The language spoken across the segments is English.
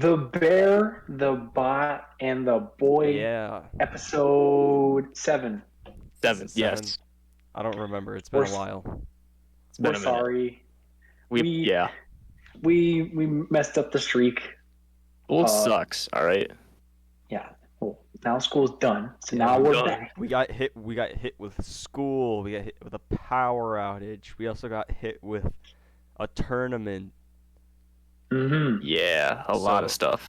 The Bear, the Bot, and the Boy, Yeah, episode 7. is it 7, 7? yes. I don't remember. It's been We're a while. It's been we're a minute. sorry. We Yeah. we messed up the streak. Well, it Uh, sucks, all right? yeah. Well, now school's done, so Yeah, now We're we're done. back. we got hit. We got hit with school. We got hit with a power outage. We also got hit with a tournament. Yeah, a lot of So stuff.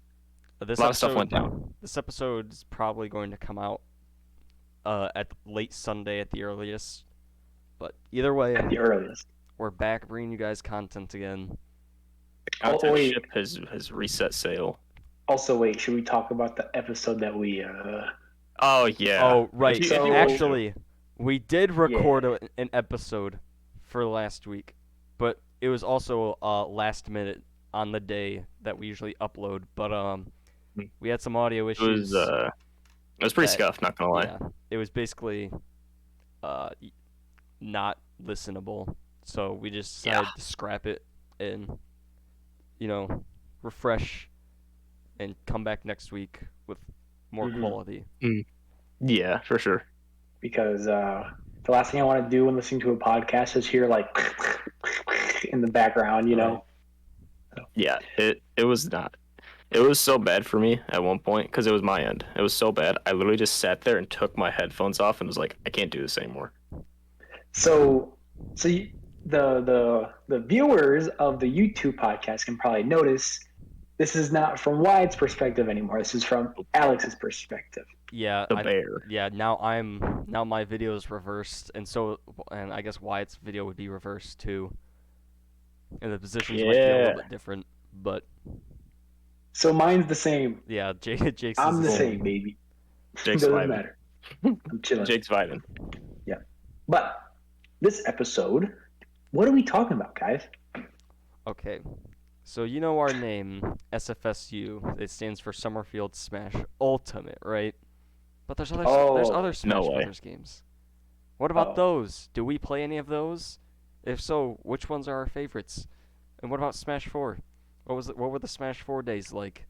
this A lot of stuff episode, went down. this episode is probably going to come out at late Sunday at the earliest. But either way, At the earliest. we're back bringing you guys content again. The content wait. ship has reset sail. Also, wait, should we talk about the episode that we Oh, yeah. Oh, right. If you So- want to. Actually, we did record an episode for last week, but it was also last minute on the day that we usually upload. But we had some audio It issues. was pretty that- scuffed, not gonna lie. Yeah, it was basically not listenable. So we just decided to scrap it and refresh and come back next week with more quality. Yeah, for sure. because the last thing I want to do when listening to a podcast is hear like in the background, you know. Yeah, it was not. It was so bad for me at one point because it was my end. It was so bad. I literally just sat there and took my headphones off and was like, I can't do this anymore. So the viewers of the YouTube podcast can probably notice this is not from Wyatt's perspective anymore. This is from Alex's perspective. Yeah, The bear. Yeah, now my video is reversed, and I guess Wyatt's video would be reversed too. And the positions might be a little bit different, but So mine's the same. yeah, Jake's I'm is the same, baby. Jake's Doesn't vibing. matter. I'm chilling. Jake's vibing. But this episode, what are we talking about, guys? Okay. So you know our name, SFSU. It stands for Summerfield Smash Ultimate, right? But there's other Smash way. Brothers games. What about Oh. those? Do we play any of those? If so, which ones are our favorites? And what about Smash 4? What were the Smash 4 days like?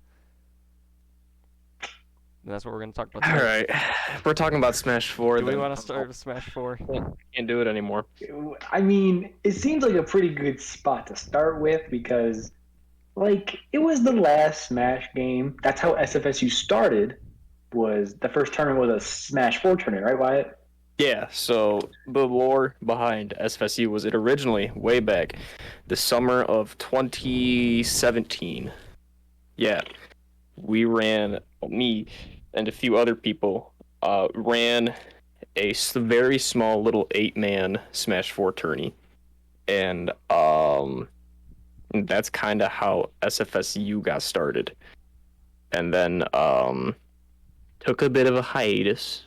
And that's what we're gonna talk about All today. right. We're talking about Smash 4. Do we then. want to start with Smash 4? Can't do it anymore. I mean, it seems like a pretty good spot to start with because, like, it was the last Smash game. That's how SFSU started. Was the first tournament was a Smash 4 tournament, right, Wyatt? Yeah, so the lore behind SFSU was it originally, way back, the summer of 2017. Yeah, me and a few other people ran a very small little 8-man Smash 4 tourney. And that's kind of how SFSU got started. And then took a bit of a hiatus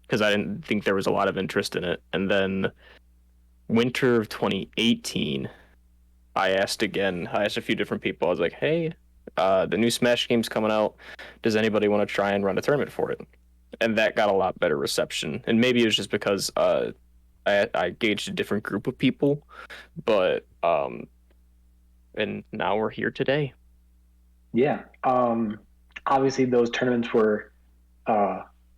because I didn't think there was a lot of interest in it. And then winter of 2018, I asked a few different people. I was like, hey, the new Smash game's coming out. Does anybody want to try and run a tournament for it? And that got a lot better reception. And maybe it was just because I gauged a different group of people. But, and now we're here today. Yeah. Obviously, those tournaments were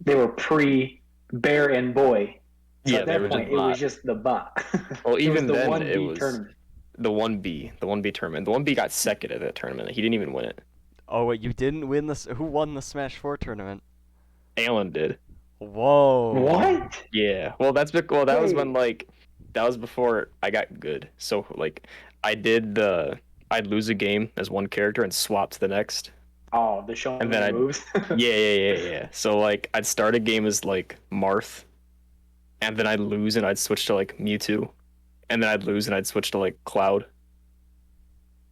they were pre-Bear and Boy. So Yeah, at they that were point, just it was bot. just the bot. Well, It even was the then, 1B it was tournament. the 1B tournament. The 1B got second at that tournament. He didn't even win it. Oh wait, you didn't win this. Who won the Smash 4 tournament? Alan did. Whoa. What? Yeah. Well, that was when Wait. that was before I got good. So like I'd lose a game as one character and swap to the next. Oh, the showing And then the moves. Yeah. So like I'd start a game as like Marth, and then I'd lose and I'd switch to like Mewtwo, and then I'd lose and I'd switch to like Cloud.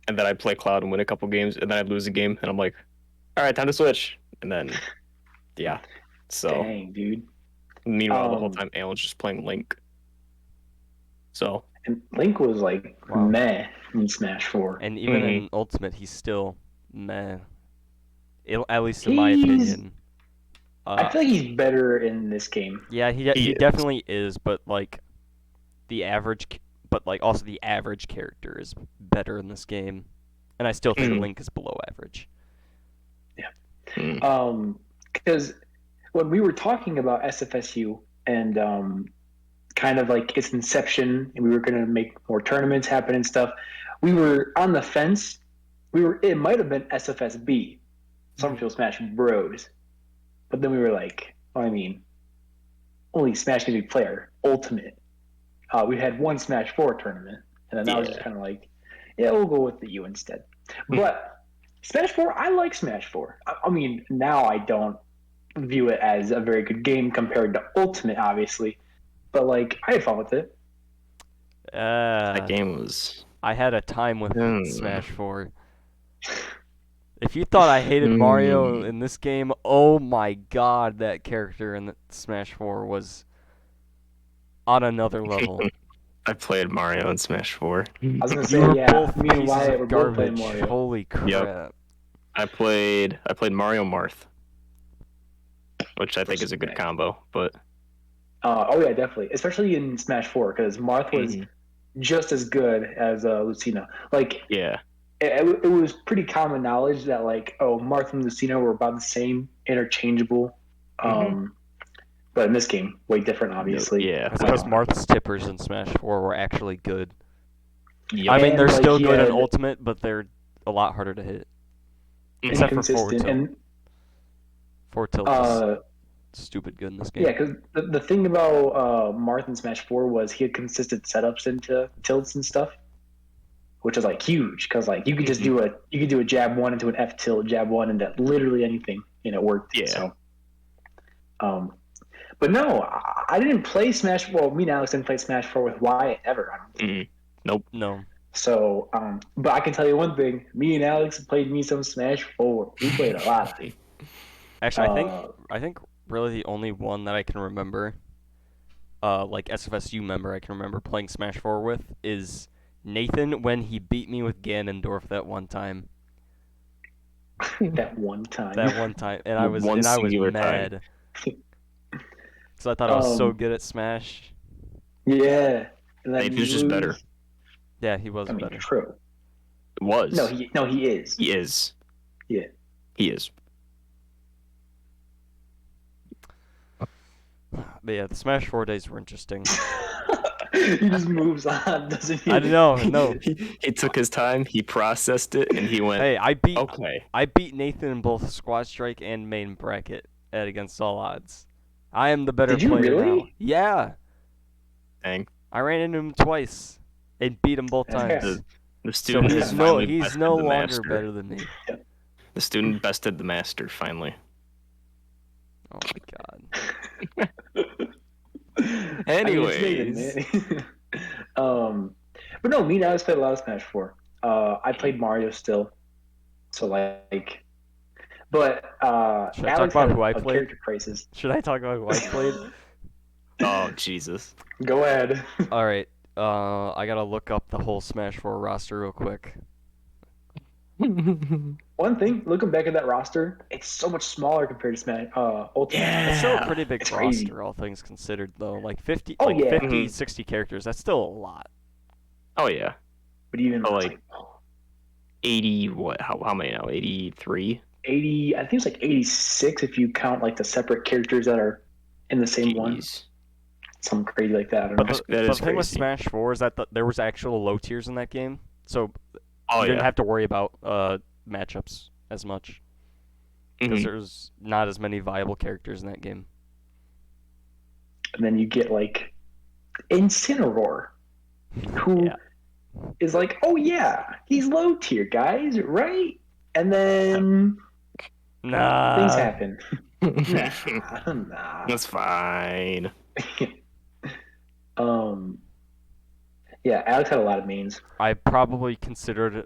And then I'd play Cloud and win a couple games, and then I'd lose a game, and I'm like, all right, time to switch. And then, yeah. So, Dang, dude. meanwhile, the whole time, Alan's just playing Link. So, And Link was like Wow. meh in Smash 4. And even in Ultimate, he's still meh. At least in my He's- opinion. I feel like he's better in this game. Yeah, he He is. definitely is, but like also the average character is better in this game, and I still think Mhm. Link is below average. Because when we were talking about SFSU and kind of like its inception, and we were going to make more tournaments happen and stuff, we were on the fence. It might have been SFSB, Summerfield Smash Bros, but then we were like, only Smash Music Player Ultimate. We had one Smash 4 tournament, and then I was just kind of like, yeah, we'll go with the U instead. But Smash 4, I like Smash 4. I mean, now I don't view it as a very good game compared to Ultimate, obviously. But, like, I had fun with it. That game was... I had a time with Smash 4. If you thought I hated Mario in this game, oh my god, that character in Smash 4 was on another level. I played Mario in Smash 4. I was gonna say, both me and Wyatt were both playing garbage. Mario. Holy crap! Yep. I played Mario Marth, which I think is a good combo. But oh yeah, definitely, especially in Smash 4, because Marth was just as good as Lucina. Like, yeah, it was pretty common knowledge that Marth and Lucina were about the same, interchangeable. But in this game, way different, obviously. Yeah, it's because Marth's tippers in Smash 4 were actually good. Yep. I mean, they're still good in Ultimate, but they're a lot harder to hit. Except for forward tilt. Forward tilt is stupid good in this game. Yeah, because the thing about Marth in Smash 4 was he had consistent setups into tilts and stuff, which is like huge because like you could just do a jab 1 into an F tilt, jab 1 into literally anything, and it worked. Yeah. So, but no, I didn't play Smash. Well, me and Alex didn't play Smash 4 with Wyatt ever. I don't think. Nope. No. So, but I can tell you one thing: me and Alex played me some Smash 4. We played a lot. Actually, I think really the only one that I can remember, like SFSU member I can remember playing Smash 4 with is Nathan when he beat me with Ganondorf that one time. That one time. And I was mad. So I thought I was so good at Smash. Yeah. He was just better. Yeah, he was better. True. It was. No, he is. He is. Yeah. He is. But yeah, the Smash 4 days were interesting. He just moves on, doesn't he? I don't know. No. He took his time, he processed it, and he went, hey, I beat Nathan in both Squad Strike and main bracket at Against All Odds. I am the better Did you player really? now. Yeah. Dang. I ran into him twice and beat him both times. The student he's no longer better than me. The student bested the master finally. Oh my god. Anyways. But no, me and Alex played a lot of Smash 4. I played Mario still. So like but Should I Alex talk about had who I a played? character crisis. Should I talk about who I played? Oh Jesus. Go ahead. Alright. I gotta look up the whole Smash 4 roster real quick. One thing, looking back at that roster, it's so much smaller compared to Smash Ultimate. Yeah, it's still a pretty big roster, crazy. all things considered, though. Like 50, 60 characters. That's still a lot. Oh yeah. But even like 80. What? How many now? 83. 80. I think it's like 86 if you count like the separate characters that are in the same one. Something crazy like that. I don't know. The thing with Smash 4 is that there was actual low tiers in that game, so you didn't have to worry about matchups as much because there's not as many viable characters in that game. And then you get like Incineroar, who is like, oh yeah, he's low tier, guys, right? And then things happen. Nah. That's fine. Yeah, Alex had a lot of mains. I probably considered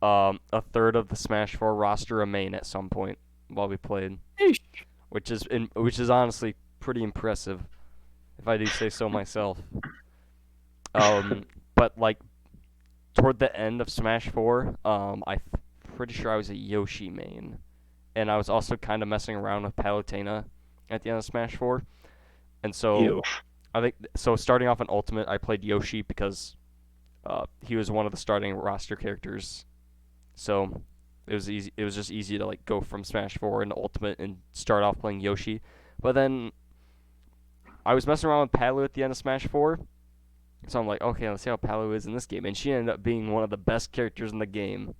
a third of the Smash 4 roster a main at some point while we played, which is honestly pretty impressive, if I do say so myself. But like toward the end of Smash 4, I'm pretty sure I was a Yoshi main, and I was also kind of messing around with Palutena at the end of Smash 4, and so I think starting off in Ultimate, I played Yoshi because he was one of the starting roster characters. So It was easy. It was just easy to like go from Smash 4 into Ultimate and start off playing Yoshi. But then I was messing around with Palu at the end of Smash 4, so I'm like, okay, let's see how Palu is in this game, and she ended up being one of the best characters in the game.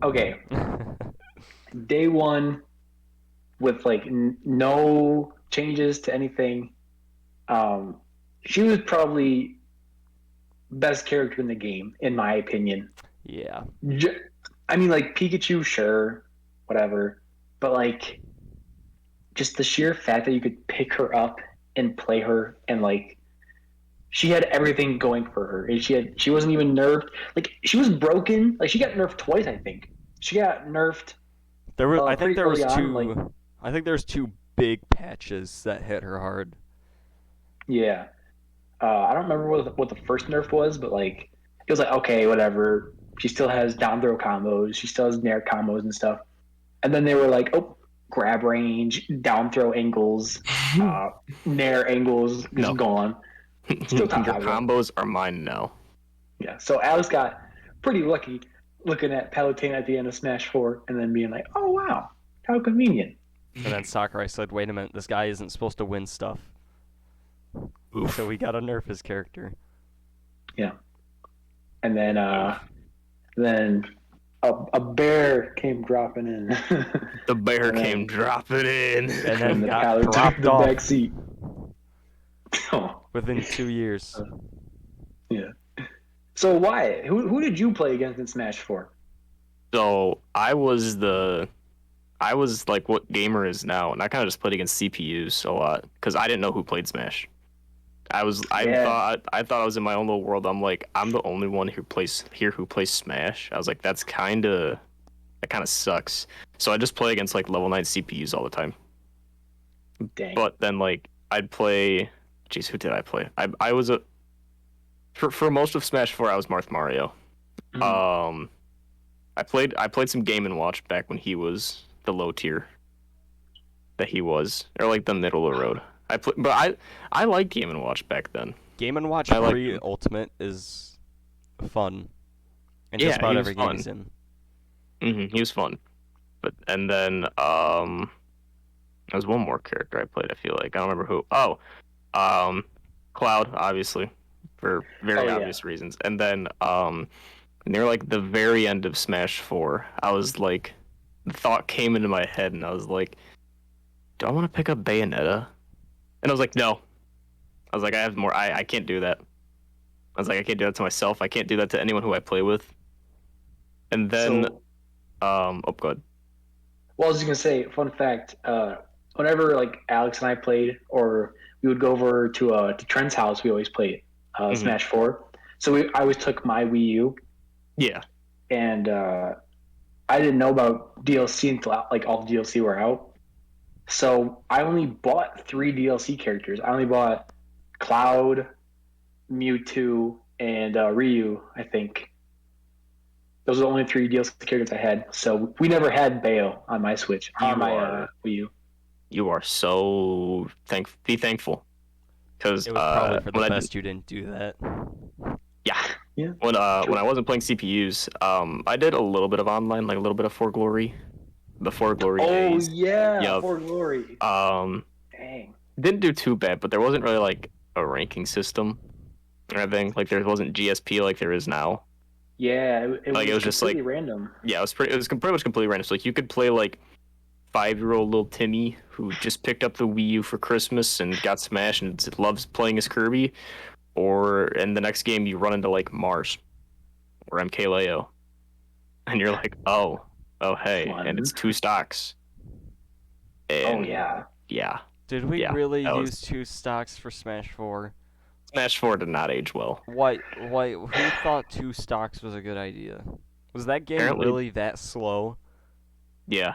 Okay, day one with like no changes to anything. She was probably best character in the game, in my opinion. Yeah. I mean, like Pikachu, sure, whatever, but like just the sheer fact that you could pick her up and play her, and like she had everything going for her, and she wasn't even nerfed. Like she was broken. Like she got nerfed twice, I think. She got nerfed. I think Pretty there early was on, two. like I think there's two big patches that hit her hard. yeah. I don't remember what the first nerf was, but like it was like okay, whatever. She still has down throw combos. She still has nair combos and stuff. And then they were like, oh, grab range, down throw angles, nair angles, just No. gone. Still top Your 5 combos are mine now. Yeah. So Alex got pretty lucky looking at Palutena at the end of Smash 4 and then being like, oh wow, how convenient. And then Sakurai said, "Wait a minute, this guy isn't supposed to win stuff." Oof. So we got to nerf his character. Yeah. And then a bear came dropping in. The bear And then- came dropping in. And then and the got Palu dropped took the off back seat. Oh, within 2 years. yeah. So Wyatt, who did you play against in Smash 4? So I was like what gamer is now, and I kind of just played against CPUs a lot because I didn't know who played Smash. I Yeah. thought I was in my own little world. I'm like, I'm the only one who plays Smash. I was like, that kind of sucks. So I just play against like level 9 CPUs all the time. Dang. But then like I'd play, jeez, who did I play? I was for most of Smash 4 I was Marth Mario. Mhm. I played some Game and Watch back when he was the low tier that he was, or like the middle of the road. But I liked Game and Watch back then. Game and Watch I like pre him. Ultimate is fun. And Yeah, just about he was every game fun. he's in. He was fun. But and then there was one more character I played. I feel like I don't remember who. Oh, Cloud, obviously, for very Oh, yeah. obvious reasons. And then near like the very end of Smash 4, I was like, the thought came into my head, and I was like, do I want to pick up Bayonetta? And I was like, no. I was like, I have more. I can't do that. I was like, I can't do that to myself. I can't do that to anyone who I play with. And then, So, oh, good. well, I was just gonna say, fun fact. Whenever like Alex and I played, or we would go over to Trent's house, we always played Smash 4. So I always took my Wii U, Yeah. and I didn't know about DLC until like all the DLC were out. So I only bought 3 DLC characters. I only bought Cloud, Mewtwo, and Ryu, I think. Those are the only 3 DLC characters I had. So we never had Bayo on my Switch, on my Wii U. You are so be thankful, because It was probably for the when best you didn't do that. Yeah. when I wasn't playing CPUs, I did a little bit of online, like a little bit of For Glory, the For Glory Oh days. yeah, Yup. For Glory. Dang. Didn't do too bad, but there wasn't really like a ranking system or anything. Like there wasn't GSP like there is now. Yeah, it Like, was it was just, completely like- random. Yeah, it was pretty much completely random. So like you could play like 5-year-old little Timmy who just picked up the Wii U for Christmas and got Smash and loves playing as Kirby, or in the next game you run into like Mars or MKLeo, and you're like, oh hey, Fun. and it's 2 stocks. And Yeah. Did we Yeah, really that was- use 2 stocks for Smash 4? Smash 4 did not age well. Who thought 2 stocks was a good idea? Was that game Apparently- really that slow? Yeah,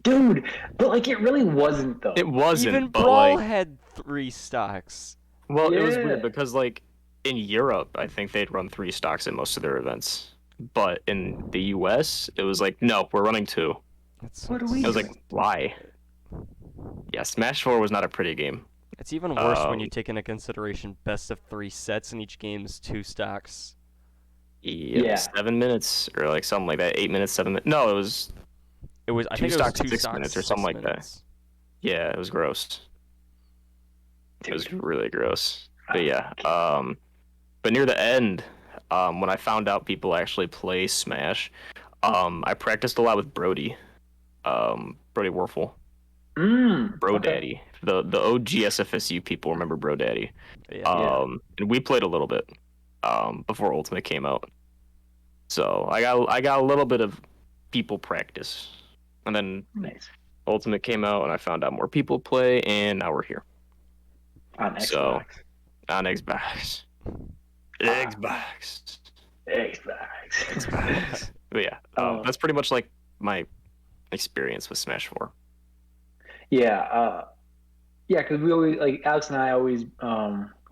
Dude, but like it really wasn't though. it wasn't. Even but Brawl like, had 3 stocks. well, it was Yeah. weird because like in Europe, I think they'd run 3 stocks in most of their events, but in the US, it was like, no, we're running 2. That's What are we I was doing? like, why? Yeah, Smash 4 was not a pretty game. It's even worse when you take into consideration best of 3 sets and each game's 2 stocks. Yep, Yeah. 7 minutes or like something like that. 8 minutes, 7 minutes. No, it was I two think it was stocks, two 6 stocks, minutes or 6 something like that. minutes. Yeah, it was gross. It was Dude. really gross. But yeah, but near the end, when I found out people actually play Smash, I practiced a lot with Brody, Brody Warfel, Bro Okay. Daddy. The OG SFSU people remember Bro Daddy. Yeah. Yeah. And we played a little bit, before Ultimate came out. So I got a little bit of people practice, and then Nice. Ultimate came out, and I found out more people play, and now we're here. On So Xbox. on Xbox. Xbox. Xbox. But yeah, that's pretty much like my experience with Smash 4. Yeah. Yeah, because we always like Alex and I always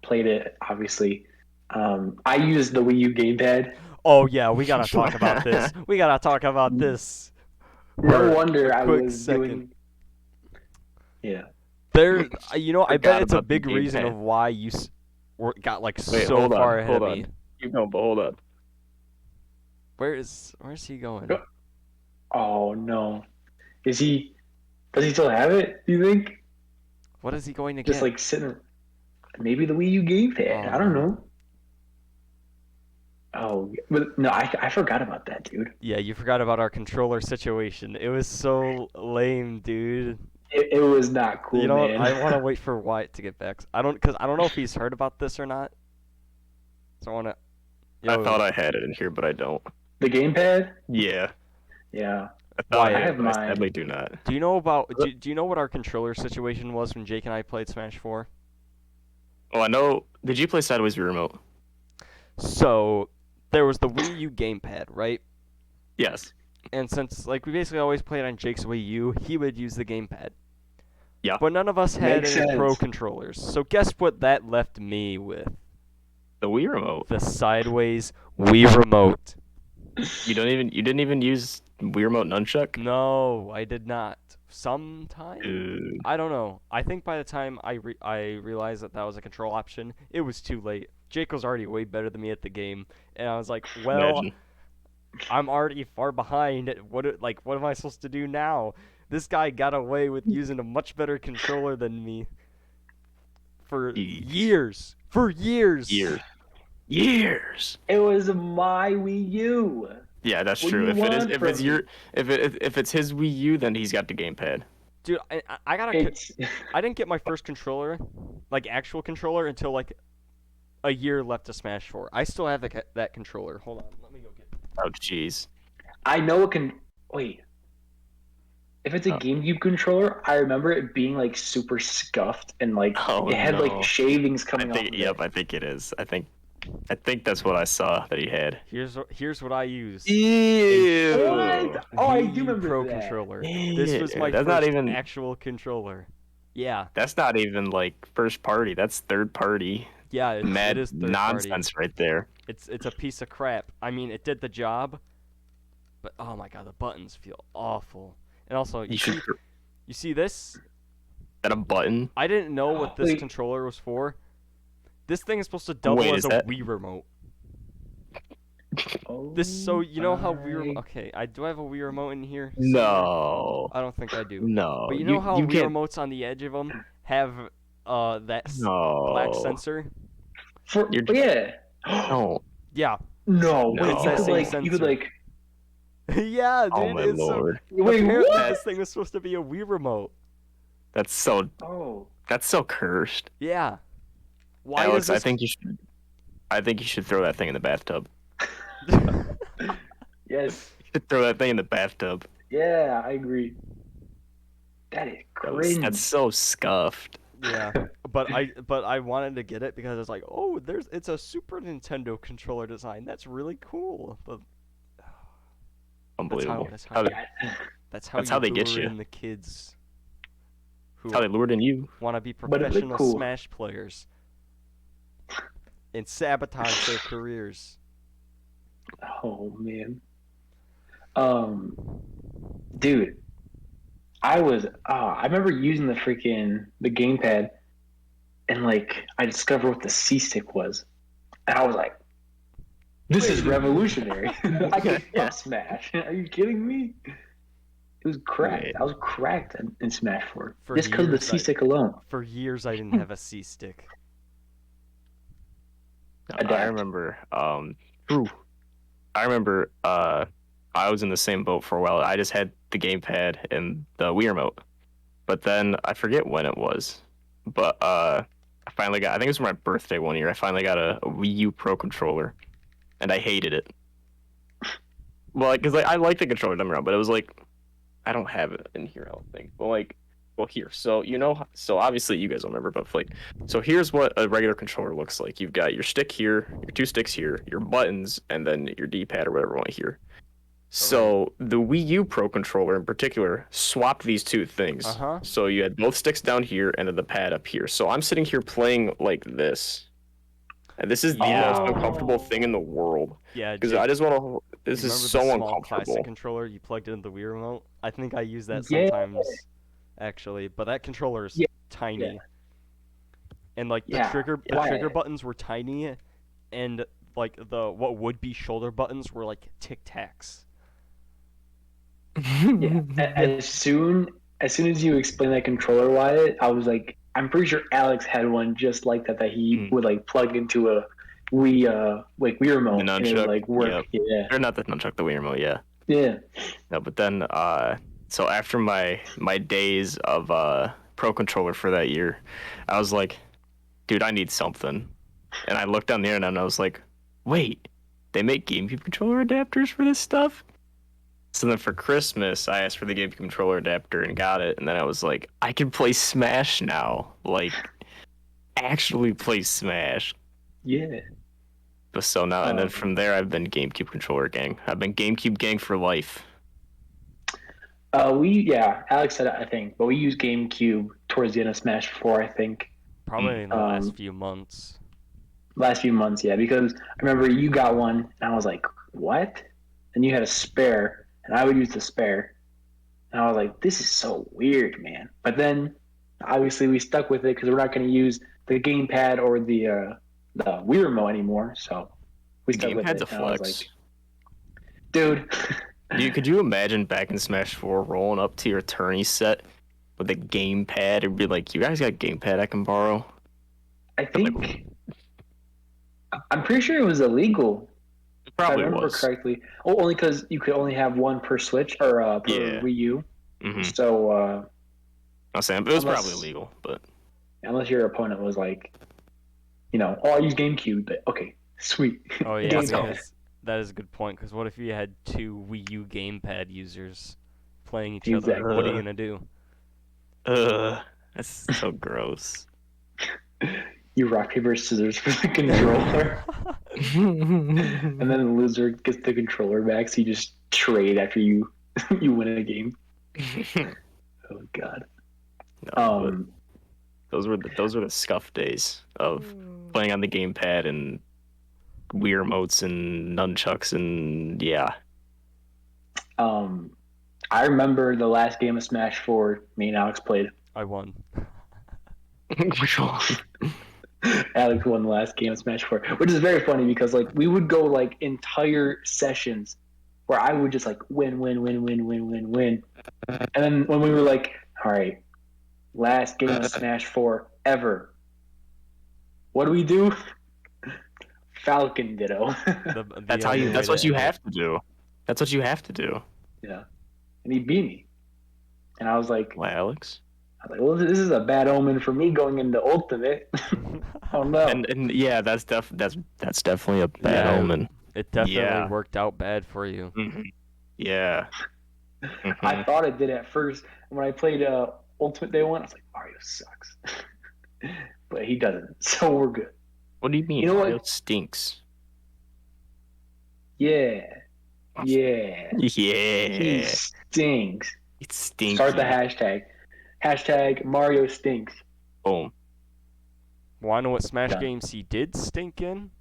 played it. Obviously, I used the Wii U gamepad. Oh yeah, we gotta talk about this. We gotta talk about this. No For wonder a I quick was second. doing. Yeah. There, I bet Forgot it's a about the big reason gamepad. of why you got like Wait, so hold far on, ahead hold of on. me. Keep going, but hold on. Where's he going? Oh no. Is he? Does he still have it? Do you think? What is he going to Just get? like sitting. Maybe the Wii U gamepad. Oh, I don't no. know. Oh, but no, I forgot about that, dude. Yeah, you forgot about our controller situation. It was so lame, dude. It was not cool, You know what? man. I want to wait for Wyatt to get back. Cause I don't know if he's heard about this or not. So I wanna. I Yo, thought I had it in here, but I don't. The gamepad? Yeah, Yeah. I thought Wyatt. I I had, have but I mine. sadly do not. do you know about? Do you know what our controller situation was when Jake and I played Smash 4? Oh, I know. Did you play Sideways Wii Remote? So there was the Wii U gamepad, right? Yes. And since like we basically always played on Jake's Wii U, he would use the gamepad. Yeah. But none of us had Makes any pro sense. controllers. So guess what that left me with? The Wii Remote. The Sideways Wii Remote. You didn't even use Wii Remote Nunchuck? No, I did not. Sometime? Dude. I don't know. I think by the time I realized that was a control option, it was too late. Jake was already way better than me at the game, and I was like, well, Imagine. I'm already far behind. What am I supposed to do now? This guy got away with using a much better controller than me for Yeesh. years. For years. Years. It was my Wii U. Yeah, that's What do true. you If it is, want if from it's me? your, if it's his Wii U, then he's got the gamepad. Dude, I gotta. It's I didn't get my first controller, like actual controller, until like a year left to Smash 4. I still have that controller. Hold on, let me go get. Oh, jeez. I know it can wait. If it's a Oh. GameCube controller, I remember it being like super scuffed and like Oh, it had no. like shavings I coming off think. of Yep, it. I think it is. I think that's what I saw that he had. Here's what I use. Ew. What? Oh, I Wii do U remember Pro that. controller. This was my That's first not even. actual controller. Yeah, That's not even like first party. That's third party. yeah, it Mad is third nonsense party. right there. It's a piece of crap. I mean, it did the job, but oh my god, the buttons feel awful. And also, You should. you see this? That a button? I didn't know what this Wait. controller was for. This thing is supposed to double Wait, as is a that- Wii remote. Oh, So you know how Wii my- remote? Okay, do I have a Wii remote in here? No. I don't think I do. No. But you know how you Wii can't. remotes on the edge of them have that No. black sensor? For, You're- yeah. No. Yeah. No, No. wait, It's you that could same like you could sensor. like Yeah, dude. Oh my it's lord. wait, apparently what? this thing was supposed to be a Wii remote. That's so. Oh. That's so cursed. Yeah. Why Alex, does this? I think you should throw that thing in the bathtub. Yes. You should throw that thing in the bathtub. Yeah, I agree. That is cringe. That's so scuffed. Yeah, but I wanted to get it because it's like, oh, it's a Super Nintendo controller design. That's really cool. But Unbelievable. that's how How they, that's how That's you how they lure get you. in the kids who how they lured in you. want to be But it looked professional cool. Smash players and sabotage their careers. Oh man. Dude, I remember using the gamepad, and like I discovered what the C stick was, and I was like, This is revolutionary. I can Yeah. up Smash. Are you kidding me? It was cracked. Yeah. I was cracked in Smash 4. For Just because of the years, C-Stick alone. For years, I didn't have a C stick. I Adapt. remember. True. I remember. I was in the same boat for a while. I just had the gamepad and the Wii remote, but then I forget when it was. But I finally got. I think it was for my birthday one year. I finally got a Wii U Pro controller, and I hated it. Well, because I like the controller, don't get me wrong, but it was like I don't have it in here. I don't think. But like, well, here. So so obviously you guys don't remember, but like, so here's what a regular controller looks like. You've got your stick here, your two sticks here, your buttons, and then your D-pad or whatever you want here. So the Wii U Pro controller in particular swapped these two things. Uh-huh. So you had both sticks down here and then the pad up here. So I'm sitting here playing like this. And this is the Yeah. most uncomfortable thing in the world. Yeah, Because Jake, I just want to. This you is remember so the small uncomfortable. classic controller you plugged into the Wii remote? I think I use that Yeah. sometimes, actually. But that controller is Yeah. tiny, and like the Yeah. trigger buttons were tiny, and like what would be shoulder buttons were like Tic Tacs. Yeah. As soon as you explained that controller, Wyatt, I was like, I'm pretty sure Alex had one just like that he would like plug into a Wii Wii remote The and it would nunchuck, like work. yep. Yeah. Or not the nunchuck, the Wii remote, yeah. Yeah. No, but then so after my days of pro controller for that year, I was like, dude, I need something. And I looked on the internet and I was like, wait, they make GameCube controller adapters for this stuff? So then for Christmas, I asked for the GameCube controller adapter and got it. And then I was like, I can play Smash now. Like, actually play Smash. Yeah. But so now, and then from there, I've been GameCube controller gang. I've been GameCube gang for life. Alex said it, I think, but we used GameCube towards the end of Smash 4, I think. Probably in the last few months. Last few months, yeah, because I remember you got one, and I was like, what? And you had a spare, and I would use the spare. And I was like, this is so weird, man. But then, obviously, we stuck with it because we're not going to use the gamepad or the Wii remote anymore, so we stuck with it. Gamepad's a And I was flex. like, dude. Could you imagine back in Smash 4 rolling up to your attorney set with a gamepad? It'd be like, you guys got a gamepad I can borrow? I think I'm pretty sure it was illegal. It probably if I remember was. correctly. Oh, only because you could only have one per Switch or per Wii U. Mm-hmm. So I'm saying, but it was probably illegal, but unless your opponent was like, oh, I use GameCube, but okay, sweet. Oh yeah, GameCube. that is a good point. Because what if you had two Wii U gamepad users playing each Exactly. other? What are you gonna do? That's so gross. You rock paper scissors for the controller, and then the loser gets the controller back, so you just trade after you win a game. Oh God. No, those were the scuff days of playing on the gamepad and Wii remotes and nunchucks and yeah. I remember the last game of Smash 4 me and Alex played. I won. Which one? Alex won the last game of Smash 4, which is very funny because like we would go like entire sessions where I would just like win, and then when we were like, all right, last game of Smash 4 ever, what do we do? Falcon Ditto. That's what you have to do. That's what you have to do. Yeah, and he beat me, and I was like, Well, Alex. well, this is a bad omen for me going into Ultimate. Oh no! And yeah, that's definitely a bad omen. It definitely worked out bad for you. Mm-hmm. Yeah. Mm-hmm. I thought it did at first. When I played Ultimate Day 1, I was like, Mario sucks. But he doesn't, so we're good. What do you mean? You know Mario what? stinks. Yeah. Yeah. He stinks. It stinks. Start the hashtag. Hashtag Mario stinks. Boom. Wanna know what Smash Done. games he did stink in?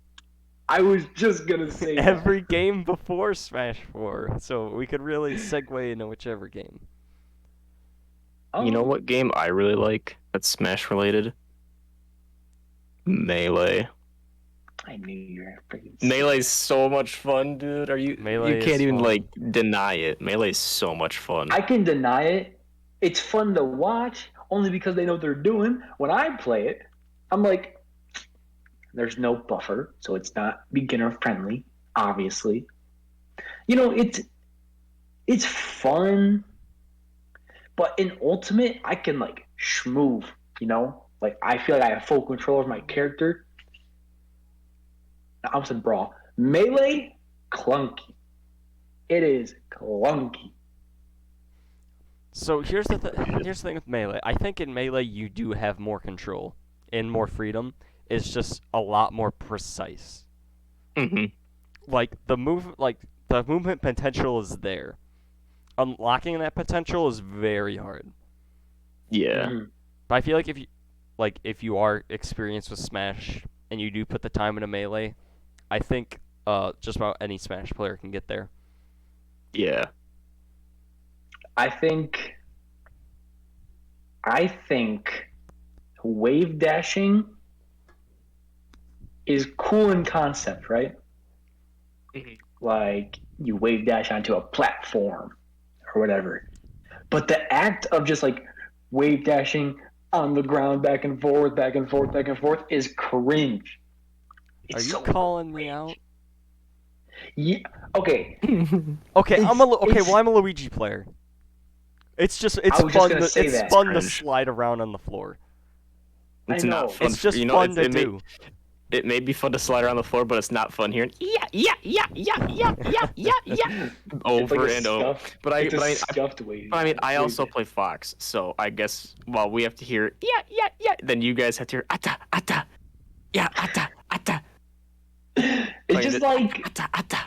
I was just gonna say Every game before Smash 4, so we could really segue into whichever game. Oh. You know what game I really like that's Smash related? Melee. I knew you were freaking. Melee's so much fun, dude. You Melee can't is even fun. like deny it. Melee's so much fun. I can deny it. It's fun to watch only because they know what they're doing. When I play it, I'm like, there's no buffer, so it's not beginner friendly. Obviously, it's fun, but in Ultimate, I can like schmoove. Like I feel like I have full control of my character. I was in Brawl. Melee, clunky. It is clunky. So here's the thing with Melee. I think in Melee you do have more control and more freedom. It's just a lot more precise. Mm-hmm. Like the movement potential is there. Unlocking that potential is very hard. Yeah. Mm-hmm. But I feel like if you are experienced with Smash and you do put the time into Melee, I think just about any Smash player can get there. Yeah. I think wave dashing is cool in concept, right? Mhm. Like you wave dash onto a platform or whatever. But the act of just like wave dashing on the ground back and forth, back and forth, back and forth is cringe. It's Are you so calling me cringe. out? Yeah. Okay. Okay, It's I'm a Luigi player. It's I was just fun gonna say it's that. fun to Cringe. slide around on the floor. It's I not know. fun. It's just It's, fun to do. it may be fun to slide around the floor, but it's not fun hearing yeah It's like over a and over. stuffed. But I It's a but I stuffed wave. but I mean I wave also dash. play Fox, so I guess while we have to hear yeah, then you guys have to hear ata yeah ata. It's just like Ata.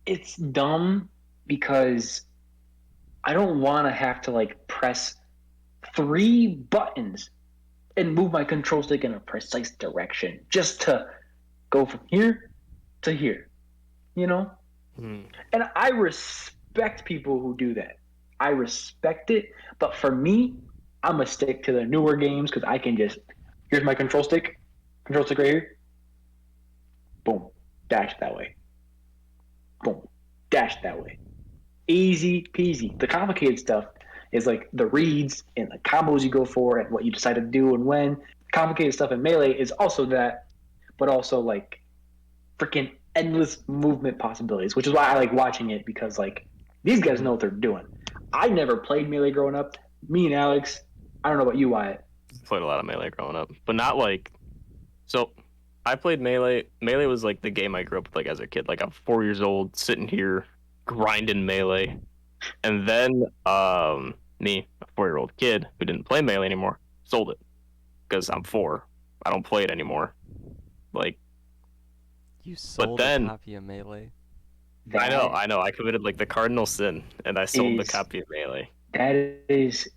it's dumb because I don't want to have to like press 3 buttons and move my control stick in a precise direction just to go from here to here, you know? Hmm. And I respect people who do that. I respect it, but for me, I'm gonna stick to the newer games because I can just here's my control stick right here, boom, dash that way, boom, dash that way. Easy peasy. The complicated stuff is like the reads and the combos you go for and what you decide to do and when. Complicated stuff in Melee is also that, but also like freaking endless movement possibilities, which is why I like watching it because like these guys know what they're doing. I never played Melee growing up. Me and Alex, I don't know about you, Wyatt. Played a lot of Melee growing up, but not like so. I played Melee. Melee was like the game I grew up with, like as a kid. Like I'm 4 years old, sitting here grinding Melee, and then me, a 4 year old kid who didn't play Melee anymore, sold it because I'm 4. I don't play it anymore. Like, You but sold a then copy of Melee. I know, That I could like the cardinal sin, and I sold the is copy of Melee. that is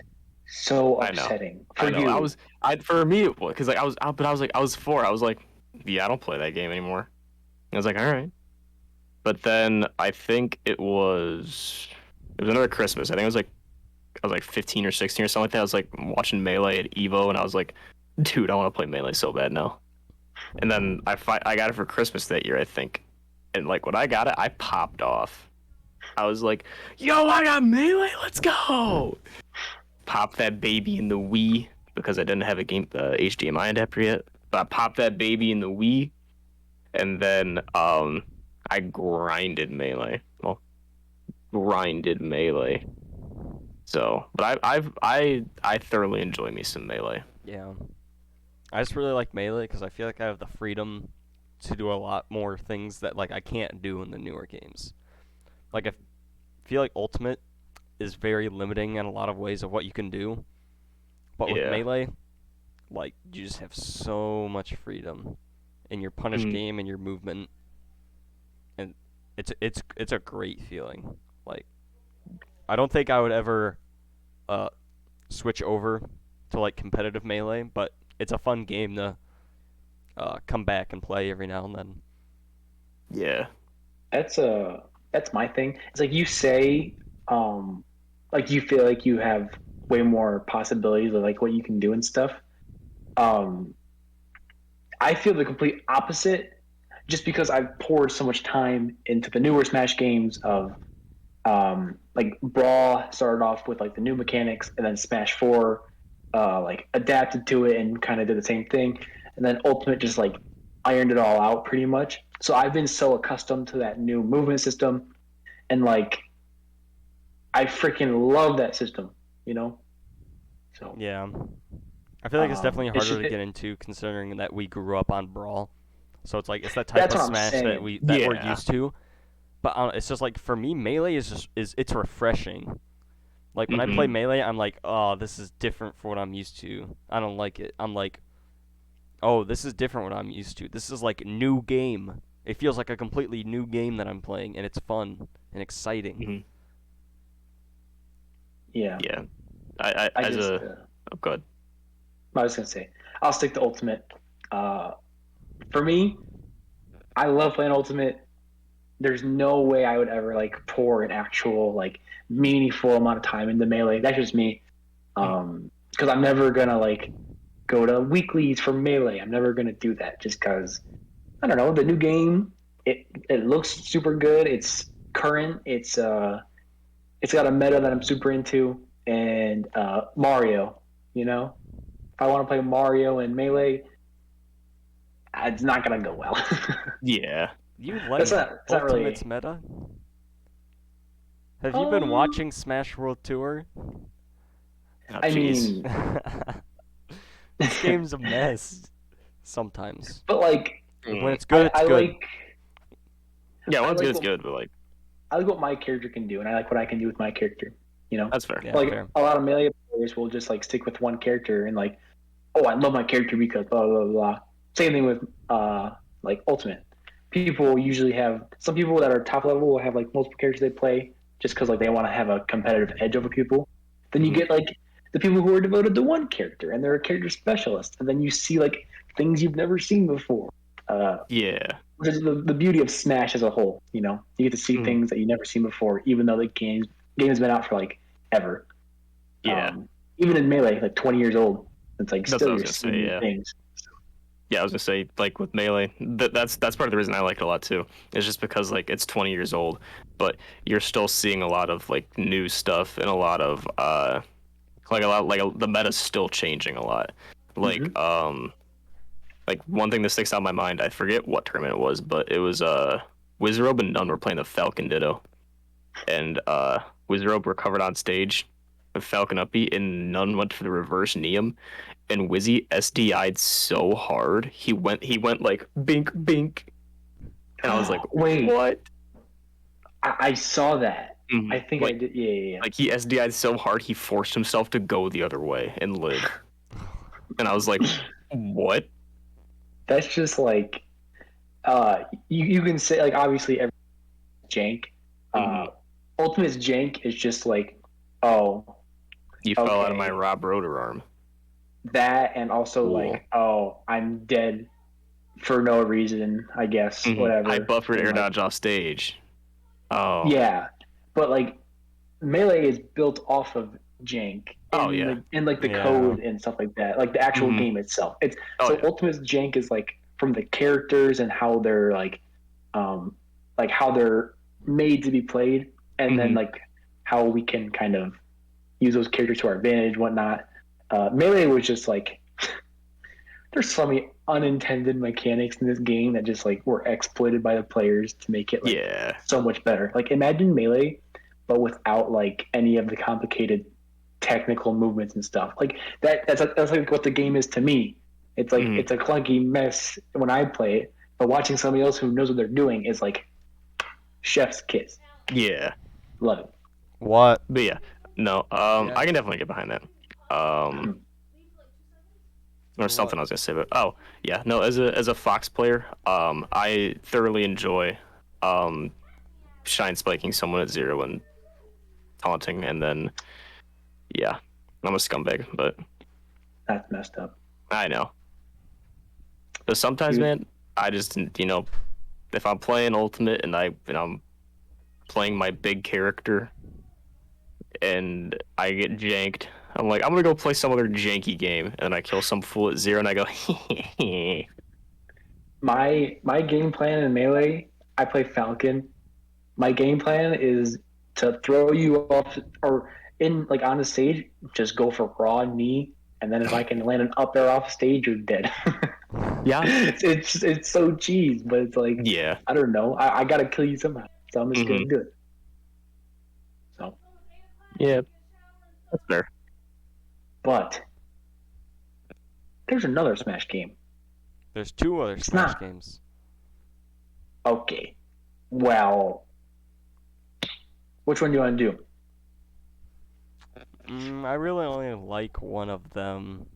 so I know, upsetting for I you. was, for me, it was because like but I was like, I was 4. I was like, yeah, I don't play that game anymore. I was like, all right. But then I think it was another Christmas. I think I was like 15 or 16 or something like that. I was like watching Melee at Evo, and I was like, dude, I want to play Melee so bad now. And then I got it for Christmas that year, I think. And like when I got it, I popped off. I was like, yo, I got Melee, let's go. Pop that baby in the Wii because I didn't have a HDMI adapter yet. But I popped that baby in the Wii, and then I grinded Melee. Well, grinded Melee. So, but I thoroughly enjoy me some Melee. Yeah. I just really like Melee because I feel like I have the freedom to do a lot more things that like I can't do in the newer games. Like I feel like Ultimate is very limiting in a lot of ways of what you can do. But with Yeah. Melee, like you just have so much freedom in your punish Mhm. game and your movement, and it's a great feeling. Like I don't think I would ever uh switch over to like competitive Melee, but it's a fun game to come back and play every now and then. Yeah. That's my thing. It's like you say, like you feel like you have way more possibilities of like what you can do and stuff. Um, I feel the complete opposite, just because I've poured so much time into the newer Smash games of like Brawl started off with like the new mechanics, and then Smash Four like adapted to it and kind of did the same thing, and then Ultimate just like ironed it all out pretty much. So I've been so accustomed to that new movement system, and like I freaking love that system, you know. So Yeah. I feel like it's definitely it's harder just to get into considering that we grew up on Brawl. So it's like it's that type that's of what I'm Smash that saying. we're Yeah. used to. But it's just like for me, Melee is it's refreshing. Like when I play Mhm. Melee, I'm like, oh, this is different for what I'm used to. I don't like it. I'm like, oh, this is different what I'm used to. This is like new game. It feels like a completely new game that I'm playing, and it's fun and exciting. Mhm. Yeah, Yeah. I I as just a oh, good. I was gonna say I'll stick to Ultimate. Uh, for me, I love playing Ultimate. There's no way I would ever like pour an actual like meaningful amount of time into Melee. That's just me. Because I'm never gonna like go to weeklies for Melee. I'm never gonna do that just because I don't know the new game. It looks super good. It's current. It's got a meta that I'm super into, and Mario. You know, if I want to play Mario and Melee, it's not gonna go well. Yeah. You like That's not. It's not Ultimate's really. meta? Have you been Um, watching Smash World Tour? Oh I jeez. mean, This game's a mess sometimes. but like, When it's good, I, it's I good. like Yeah, I one's good like is what good, but like I like what my character can do, and I like what I can do with my character. You know, that's fair. Yeah, like fair. a lot of melee players will just like stick with one character and like, oh, I love my character because blah blah blah. Same thing with like ultimate. People usually have some people that are top level will have like multiple characters they play just because like they want to have a competitive edge over people. Then you Mhm. get like the people who are devoted to one character and they're a character specialist, and then you see like things you've never seen before. Yeah. Which is the beauty of Smash as a whole. You know, you get to see Mhm. things that you never seen before, even though the game's been out for like ever. Yeah. Even in Melee, like 20 years old, it's like That's what still I was you're gonna seeing say, new yeah. things. Yeah, I was gonna say, like with Melee, that's part of the reason I like it a lot too. It's just because like it's 20 years old, but you're still seeing a lot of like new stuff and a lot of the meta's still changing a lot. Mm-hmm. Like one thing that sticks out in my mind, I forget what tournament it was, but it was Wizrobe and Nunn were playing the Falcon Ditto, and Wizrobe recovered on stage with Falcon upbeat, and Nunn went for the reverse Neum, and Wizzy SDI'd so hard he went like bink bink, and I was like, Wait, what? I saw that. I Mhm. think I Like did. Yeah, yeah, yeah. like he SDI'd so hard he forced himself to go the other way and live, and I was like, what? That's just like you can say like obviously every jank. Uh, Hmm. Ultimate's jank is just like, oh, You fell out of my okay, Rob Rotor arm. that, and also Cool. like, oh, I'm dead for no reason, I guess, I whatever. buffered And air like, dodge off stage. Oh. yeah, but like Melee is built off of jank Oh in yeah. the Yeah. code and stuff like that, like the actual Hmm. game itself. It's Oh so yeah. Ultimate's jank is like from the characters and um, how they're made to be played, and then Hmm. like how we can kind of use those characters to our advantage, whatnot. Melee was just like there's so many unintended mechanics in this game that just like were exploited by the players to make it like Yeah. so much better. Like imagine Melee, but without like any of the complicated technical movements and stuff. Like that's like what the game is to me. It's like Hmm. it's a clunky mess when I play it, but watching somebody else who knows what they're doing is like chef's kiss. Yeah. Love it. What? But yeah. No. Yeah. I can definitely get behind that. Or For what? something I was gonna say, but oh yeah. No. As a Fox player, I thoroughly enjoy, um, shine spiking someone at zero and taunting, and then yeah, I'm a scumbag, but That's messed up. I know. But sometimes, Dude, man, I just if I'm playing Ultimate and I'm playing my big character and I get janked, I'm like, I'm gonna go play some other janky game, and I kill some fool at zero, and I go, my game plan in Melee, I play Falcon. My game plan is to throw you off or in like on the stage, just go for raw knee, and then if I can land an up air off stage, you're dead. Yeah. It's so cheese, but it's like Yeah. I don't know. I gotta kill you somehow, so I'm just gonna do it. So Yeah. That's fair. but there's another Smash game. There's 2 other It's Smash not. games. Okay. Well, which one do you want to do? I really only like one of them, Yeah,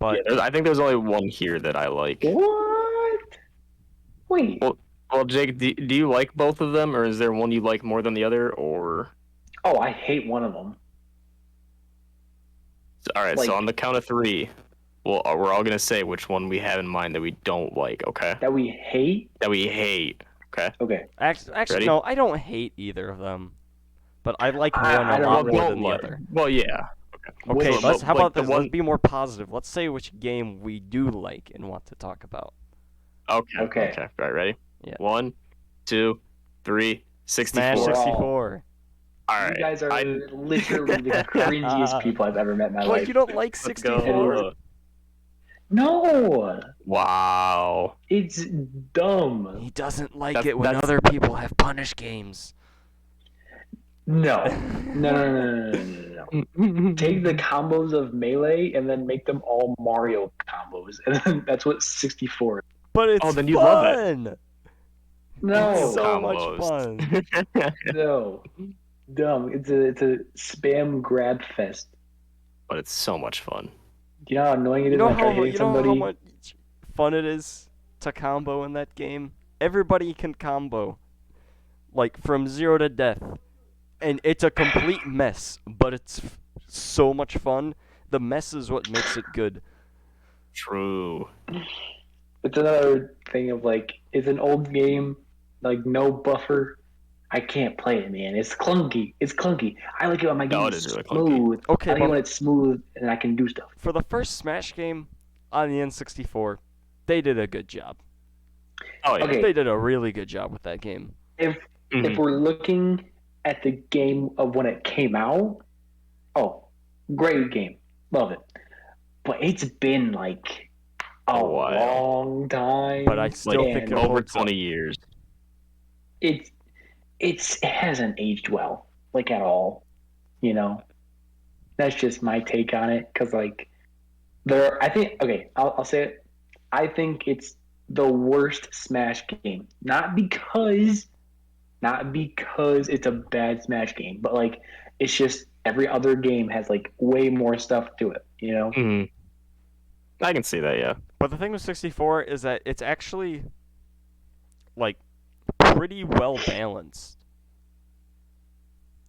but I think there's only one here that I like. What? Wait. Well, Jake, do you like both of them, or is there one you like more than the other, or? Oh, I hate one of them. All right, so Like- on the count of 3, we're all gonna say which one we have in mind that we don't like, okay? That we hate? That we hate, okay? Okay. actually Ready? no, I don't hate either of them, but I like I one a don't lot know. more Don't than the like- other. Well, yeah. Okay, Which- how like about the this? one- Let's be more positive. Let's say which game we do like and want to talk about. Okay. Okay. All right, ready? Yeah. 1, 2, 3, 64. Smash Six- 64. All right. You guys are I- literally the cringiest people I've ever met in my What, life. you don't like Let's go. 64? No, Wow. it's dumb. He doesn't like That's- it when that's- other people have punish games. No, no. Take the combos of Melee and then make them all Mario combos, and then that's what 64 is. But it's Oh, then you fun. love it. No, So much Combos. fun. no, dumb. It's a spam grab fest. But it's so much fun. Do you know how annoying it is You know when I try how hitting somebody? much fun it is to combo in that game? Everybody can combo, like from 0 to death, and it's a complete mess, but it's so much fun. The mess is what makes it good. True. It's another thing of like, it's an old game, like no buffer. I can't play it, man. It's clunky. I like it when my game No, is it is really clunky. smooth. Okay, I like it but when it's smooth and I can do stuff. for the first Smash game on the N64, they did a good job. Oh yeah. Okay. They did a really good job with that game. If Mhm. we're looking at the game of when it came out, oh, great game, love it. But it's been like a while. long time. But I still and think it Over holds up. 20 years. it hasn't aged well, like at all. You know, that's just my take on it. Because like, I think I'll say it. I think it's the worst Smash game, not because it's a bad Smash game, but like it's just every other game has like way more stuff to it. You know, Mhm. I can see that, yeah. But the thing with 64 is that it's actually like pretty well balanced.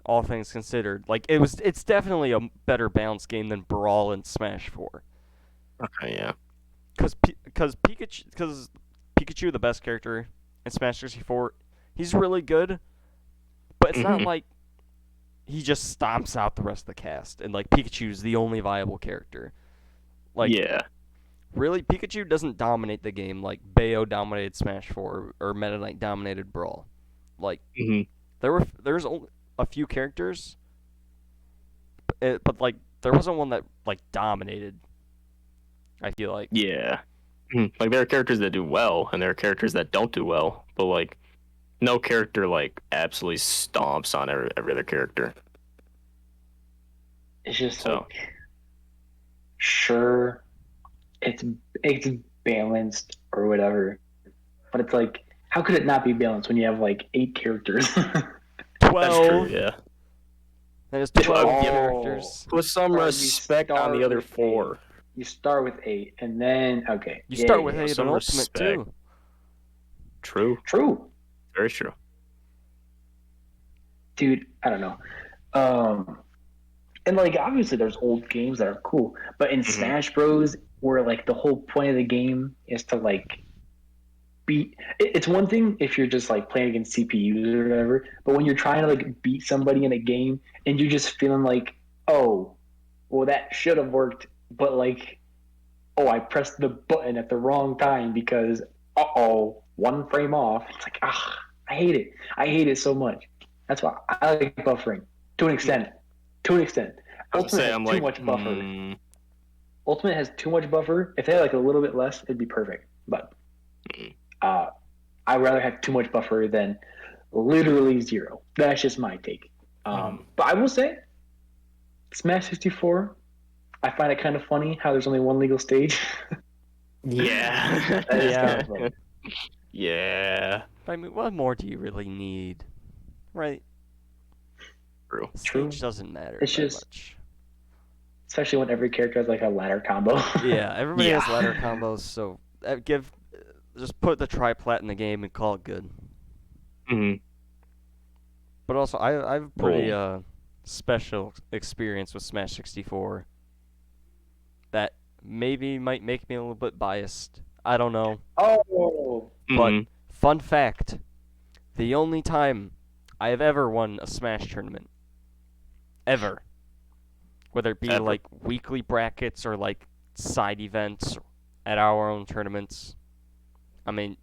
All things considered, like it's definitely a better balanced game than Brawl and Smash 4. Okay, yeah. Because Pikachu, the best character in Smash 64, he's really good, but it's not Mhm. like he just stomps out the rest of the cast and like Pikachu's the only viable character. Like yeah. really, Pikachu doesn't dominate the game like Bayo dominated Smash 4 or Meta Knight dominated Brawl. Like Mhm. there's only a few characters, but like there wasn't one that like dominated. I feel like. Yeah. Like there are characters that do well and there are characters that don't do well, but like no character like absolutely stomps on every other character. it's just So- like, sure, it's balanced or whatever, but it's like, how could it not be balanced when you have like 8 characters? 12. Yeah. There's 12 Oh. characters. Put some Or you respect on start the other with 4. You start with 8, and then You start with yeah. 8 some and Ultimate respect. too. True. True, Very true. dude. I don't know. And like obviously there's old games that are cool, but in Mhm. Smash Bros, where like the whole point of the game is to like beat. It's one thing if you're just like playing against CPUs or whatever, but when you're trying to like beat somebody in a game and you're just feeling like, oh, well that should have worked, but like, oh, I pressed the button at the wrong time because one frame off. It's like, I hate it. I hate it so much. That's why I like buffering to an extent. To an extent. I was Ultimate say, has I'm too like, much buffer. Ultimate has too much buffer. If they had like a little bit less, it'd be perfect. But I'd rather have too much buffer than literally zero. That's just my take. But I will say, Smash 64, I find it kind of funny how there's only one legal stage. Yeah. That is Yeah. kind of funny. Yeah. I mean, what more do you really need, right? True. The True. stage doesn't matter It's that just- much. Especially when every character has like a ladder combo. Yeah, everybody has Yeah. ladder combos, so just put the tri-plat in the game and call it good. hmm But also, I have a pretty special experience with Smash 64 that maybe might make me a little bit biased. I don't know. Oh, But fun fact, the only time I have ever won a Smash tournament, ever, whether it be Ever. like weekly brackets or like side events at our own tournaments, I mean,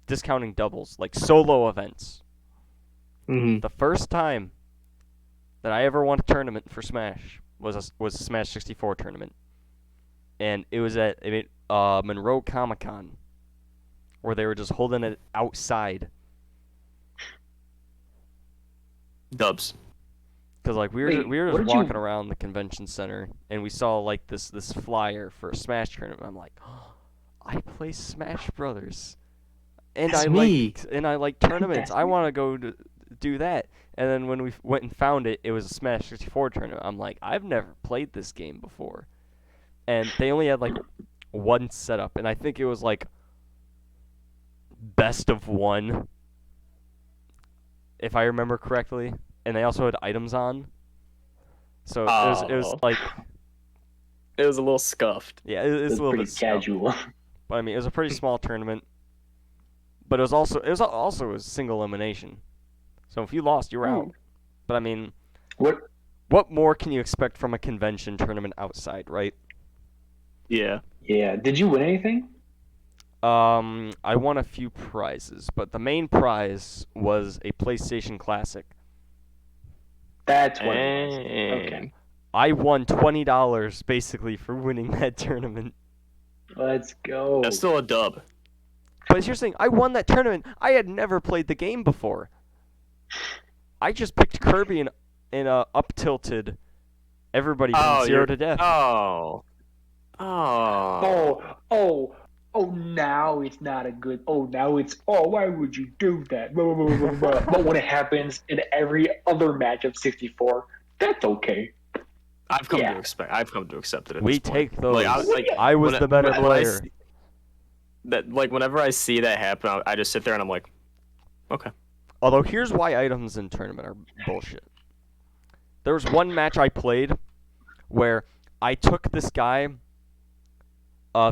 discounting doubles, like solo events. The first time that I ever won a tournament for Smash was a Smash 64 tournament, and it was at Monroe Comic Con, where they were just holding it outside. Dubs. Cause like we were Wait, we were what just did you- walking around the convention center and we saw like this flyer for a Smash tournament. I'm like, oh, I play Smash Brothers, and That's me. I like tournaments. That's I me. want to go to do that. And then when we went and found it, it was a Smash 64 tournament. I'm like, I've never played this game before, and they only had like one setup, and I think it was like best of one, if I remember correctly. And they also had items on. So it was Oh. like, It was a little scuffed. yeah, it's it's a little pretty bit scuffed. casual. But I mean, it was a pretty small tournament. But it was also a single elimination. So if you lost, you were out. But I mean, what more can you expect from a convention tournament outside, right? Yeah. Yeah. Did you win anything? I won a few prizes, but the main prize was a PlayStation Classic. That's what it was. Okay. And I won $20 basically for winning that tournament. Let's go. that's still a dub. But here's the thing, I won that tournament. I had never played the game before. I just picked Kirby and up tilted everybody from 0 to death. Oh. Now it's not a good. Now it's. Why would you do that? Blah, blah, blah, blah, blah. But when it happens in every other match of 64, that's okay. I've come Yeah. to expect. I've come to accept it. At We this point. take those. I I was the better player. Whenever I see that happen, I just sit there and I'm like, okay. Although here's why items in tournament are bullshit. There was one match I played where I took this guy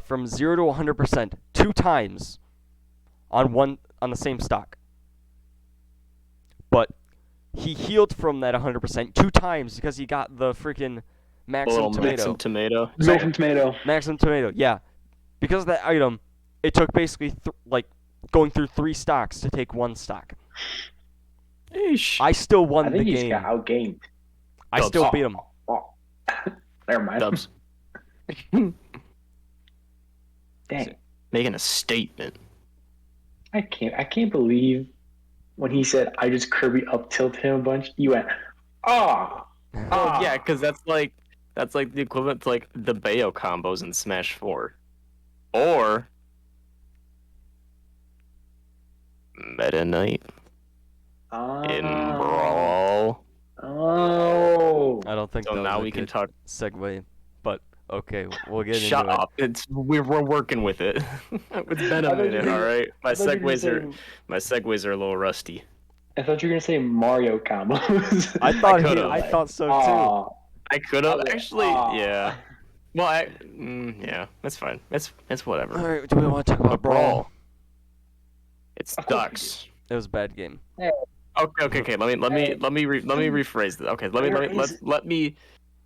from 0 to 100% 2 times on the same stock. But he healed from that 100% 2 times because he got the freaking Maximum Tomato. Maximum tomato. Maximum Tomato, yeah. Because of that item, it took basically going through 3 stocks to take 1 stock. Eesh. I still won I think the he just game. got outgamed. I still beat him. Never mind. Dubs. Dang. Making a statement. I can't believe when he said I just Kirby up tilt him a bunch. You went, Well, yeah, because that's like the equivalent to like the Bayo combos in Smash 4, or Meta Knight in Brawl. Oh. I don't think So that now was a we can good talk. segue, but okay, we'll get Shut into up! We're working with it. It's been a thought you minute, were- all right. My I thought you were segues are a little rusty. I thought you were gonna say Mario combos. it. I thought could've. I thought so too. Aw. I could have Okay. actually, yeah. Well, yeah, that's fine. It's whatever. All right, do we want to talk about But Brawl? It's Of course we ducks. It was a bad game. Okay. Let me rephrase this. Okay,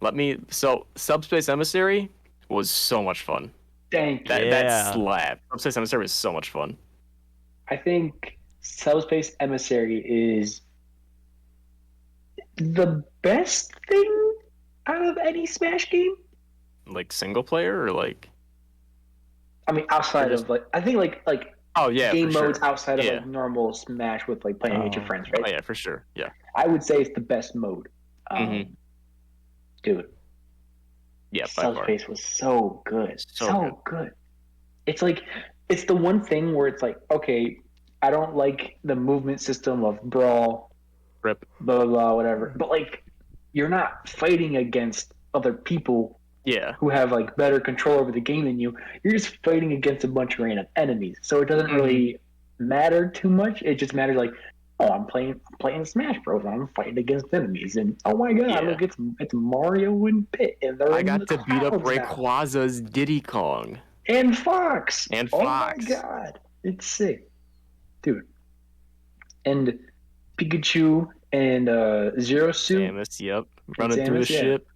let me. So, Subspace Emissary was so much fun. Dang. That Yeah. slap. Subspace Emissary was so much fun. I think Subspace Emissary is the best thing out of any Smash game. Like single player or like I mean, or outside just of I think like oh yeah for game modes sure outside of yeah like normal Smash with like playing against your friends, right? oh yeah for sure yeah I would say it's the best mode. mm-hmm. Dude, Yeah by far Subspace was so good, so good so good. It's like it's the one thing where it's like, okay, I don't like the movement system of Brawl, rip blah blah blah, whatever. But like, you're not fighting against other people yeah who have like better control over the game than you. You're just fighting against a bunch of random enemies. So it doesn't really matter too much. It just matters like, oh, I'm playing Smash Bros. I'm fighting against enemies, and oh my god, yeah look, it's Mario and Pit, and they're I in got the to beat up clouds now, Rayquaza's Diddy Kong and Fox. and Oh my Fox god, it's sick, dude. And Pikachu and Zero Suit Samus yep and running through the Samus, yeah, ship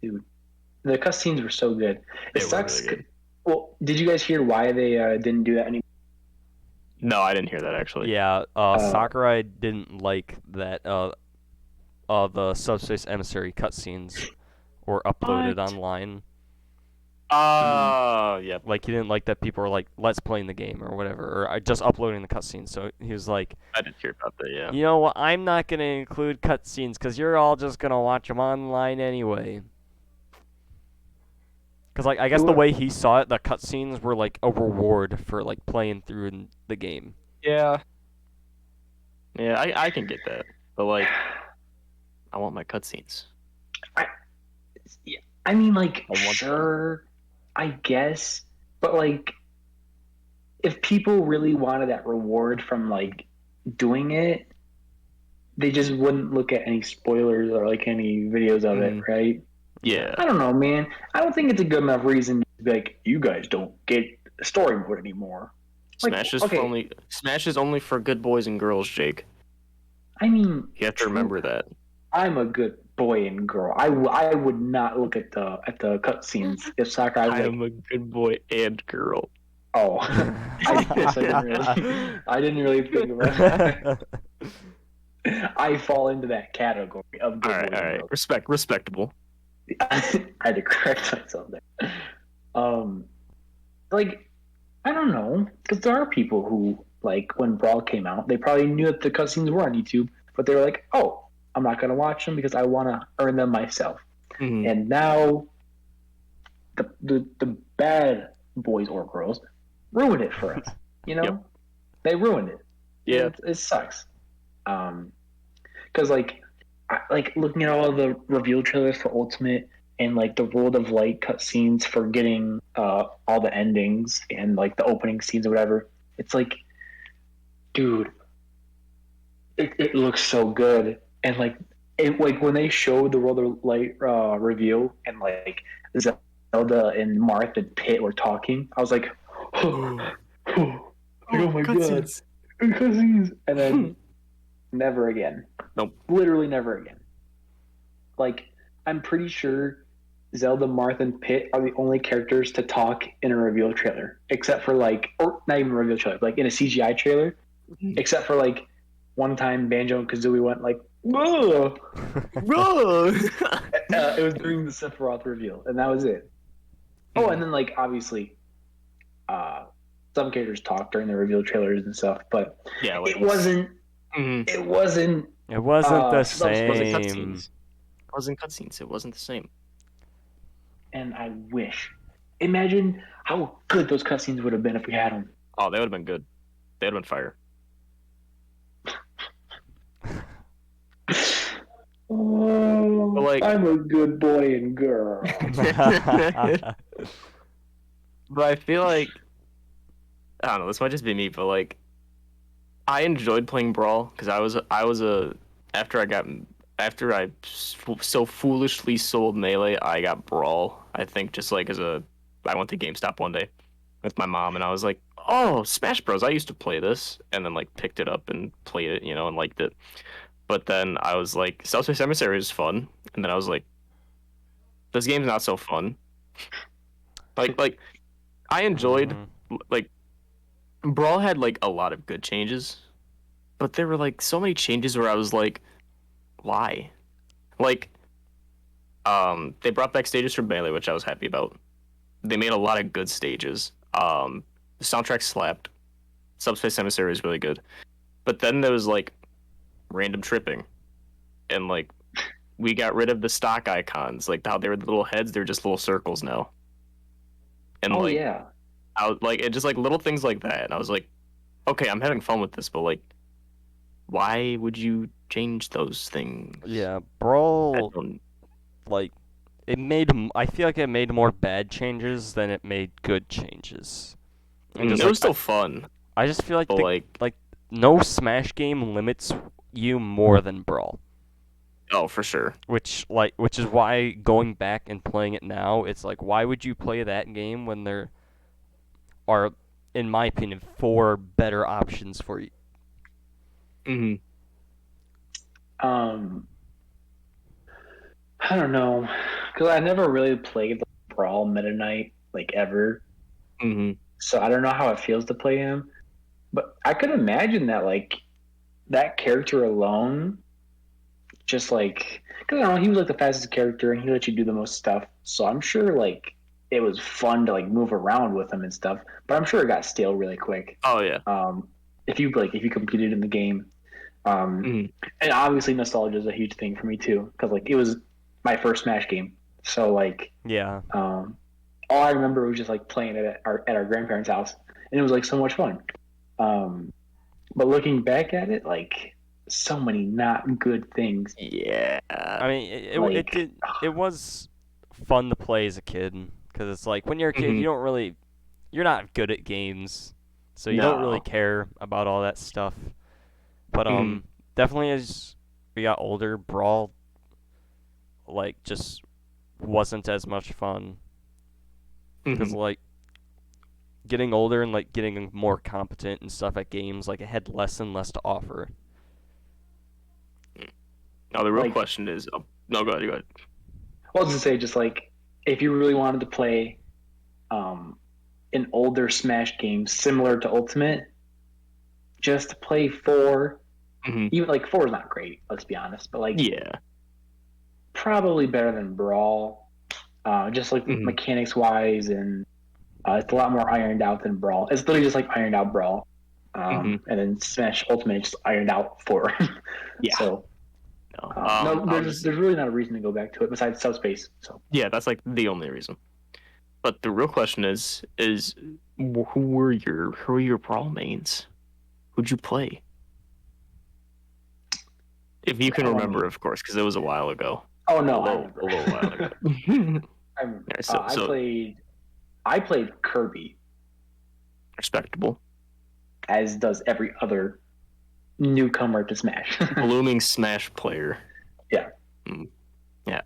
dude. The cutscenes were so good. It they were sucks. really good. Well, did you guys hear why they didn't do that anymore? No, I didn't hear that actually. Yeah, Uh, Sakurai didn't like that the Subspace Emissary cutscenes were uploaded what? online. Mm, Oh, yep. Like he didn't like that people were like, "Let's play in the game" or whatever, or just uploading the cutscenes. So he was like, I did hear about that. Yeah. "You know what? I'm not gonna include cutscenes because you're all just gonna watch them online anyway." Because like I guess the sure. way he saw it, the cutscenes were like a reward for like playing through the game. Yeah. Yeah, I can get that, but like, I want my cutscenes. Yeah, I mean, like, I want them. sure, I guess, but like, if people really wanted that reward from like doing it, they just wouldn't look at any spoilers or like any videos of it, Mhm. right? Yeah. I don't know, man. I don't think it's a good enough reason to be like, you guys don't get story mode anymore. Like, okay, Smash is only for good boys and girls, Jake. I mean, You have to remember that. I'm a good boy and girl. I would not look at the cutscenes if Sakurai was I like, am a good boy and girl. oh, I guess I didn't really think about that. I fall into that category of good boys All and right. girls. Respectable. I had to correct myself there. Um, like I don't know, because there are people who like when Brawl came out, they probably knew that the cutscenes were on YouTube, but they were like, "Oh, I'm not gonna watch them because I want to earn them myself." Mhm. And now the bad boys or girls ruined it for us. You know, Yep. they ruined it. Yeah. It sucks. Because like looking at all the reveal trailers for Ultimate and like the World of Light cutscenes for getting all the endings and like the opening scenes or whatever. It's like, dude, it looks so good. And like when they showed the World of Light reveal and like Zelda and Marth and Pit were talking, I was like, oh, oh my god, cutscenes. cutscenes, and then never again. Nope. Literally never again. Like, I'm pretty sure Zelda, Marth, and Pit are the only characters to talk in a reveal trailer, except for like, or not even a reveal trailer, like in a CGI trailer, except for like one time Banjo and Kazooie went like, whoa! Bro. It was during the Sephiroth reveal, and that was it. Oh, and then like obviously, some characters talked during the reveal trailers and stuff, but Yeah, like it wasn't. Mhm. It wasn't. It wasn't the Subspace. It wasn't same. cutscenes. It wasn't cutscenes. It wasn't the same. And I wish. Imagine how good those cutscenes would have been if we had them. Oh, they would have been good. They would have been fire. Oh, But, like- I'm a good boy and girl. But I feel like I don't know. This might just be me, but like I enjoyed playing Brawl because I was a after I so foolishly sold Melee, I got Brawl. I think just like I went to GameStop one day with my mom and I was like, oh, Smash Bros. I used to play this, and then like picked it up and played it, and liked it. But then I was like, Subspace Emissary is fun, and then I was like, this game's not so fun. Like I enjoyed like Brawl had like a lot of good changes, but there were like so many changes where I was like, why? Like, they brought back stages from Melee, which I was happy about. They made a lot of good stages. The soundtrack slapped. Subspace Emissary is really good. But then there was like random tripping. And like we got rid of the stock icons. Like how they were the little heads, they're just little circles now. And Oh like yeah. it just like little things like that. And I was like, okay, I'm having fun with this, but like why would you change those things? Yeah, I Brawl, don't like, I feel like it made more bad changes than it made good changes. And just it like, was still fun, I just feel like but like no Smash game limits you more than Brawl. oh for sure. Which is why going back and playing it now, it's like, why would you play that game when there are, in my opinion, 4 better options for you? Mm-hmm. I don't know, because I never really played the Brawl Meta Knight like ever, Mm-hmm. so I don't know how it feels to play him. But I could imagine that like that character alone, just like because I don't know, he was like the fastest character and he let you do the most stuff. So I'm sure like it was fun to like move around with him and stuff. But I'm sure it got stale really quick. Oh yeah. If you competed in the game. Mm-hmm. And obviously nostalgia is a huge thing for me too, because like it was my first Smash game. So like Yeah. all I remember was just like playing it at our grandparents' house, and it was like so much fun. Um, but looking back at it, like so many not good things. Yeah. I mean, Like it was fun to play as a kid, because it's like when you're a kid, Mm-hmm. you're not good at games, so you don't really no, care about all that stuff. But Mm-hmm. definitely as we got older, Brawl like just wasn't as much fun, because Mm-hmm. like getting older and like getting more competent and stuff at games, like it had less and less to offer. Now the real like question is, oh, no, go ahead, go ahead. I was to say, just like if you really wanted to play um, an older Smash game similar to Ultimate, just to play four. Mm-hmm. Even like four is not great, let's be honest, but like Yeah. probably better than Brawl. Just like Mm-hmm. mechanics wise, and it's a lot more ironed out than Brawl. It's literally just like ironed out Brawl, Mm-hmm. and then Smash Ultimate just ironed out four. Yeah. So No. no, I'll just there's really not a reason to go back to it besides subspace. So yeah, that's like the only reason. But the real question is who were your Brawl mains? Who'd you play? If you can Brawl remember, main. of course, because it was a while ago. Oh A no, I little, remember. a little while ago. Yeah, I so played Kirby, respectable. as does every other newcomer to Smash. Blooming Smash player. Yeah. Yeah,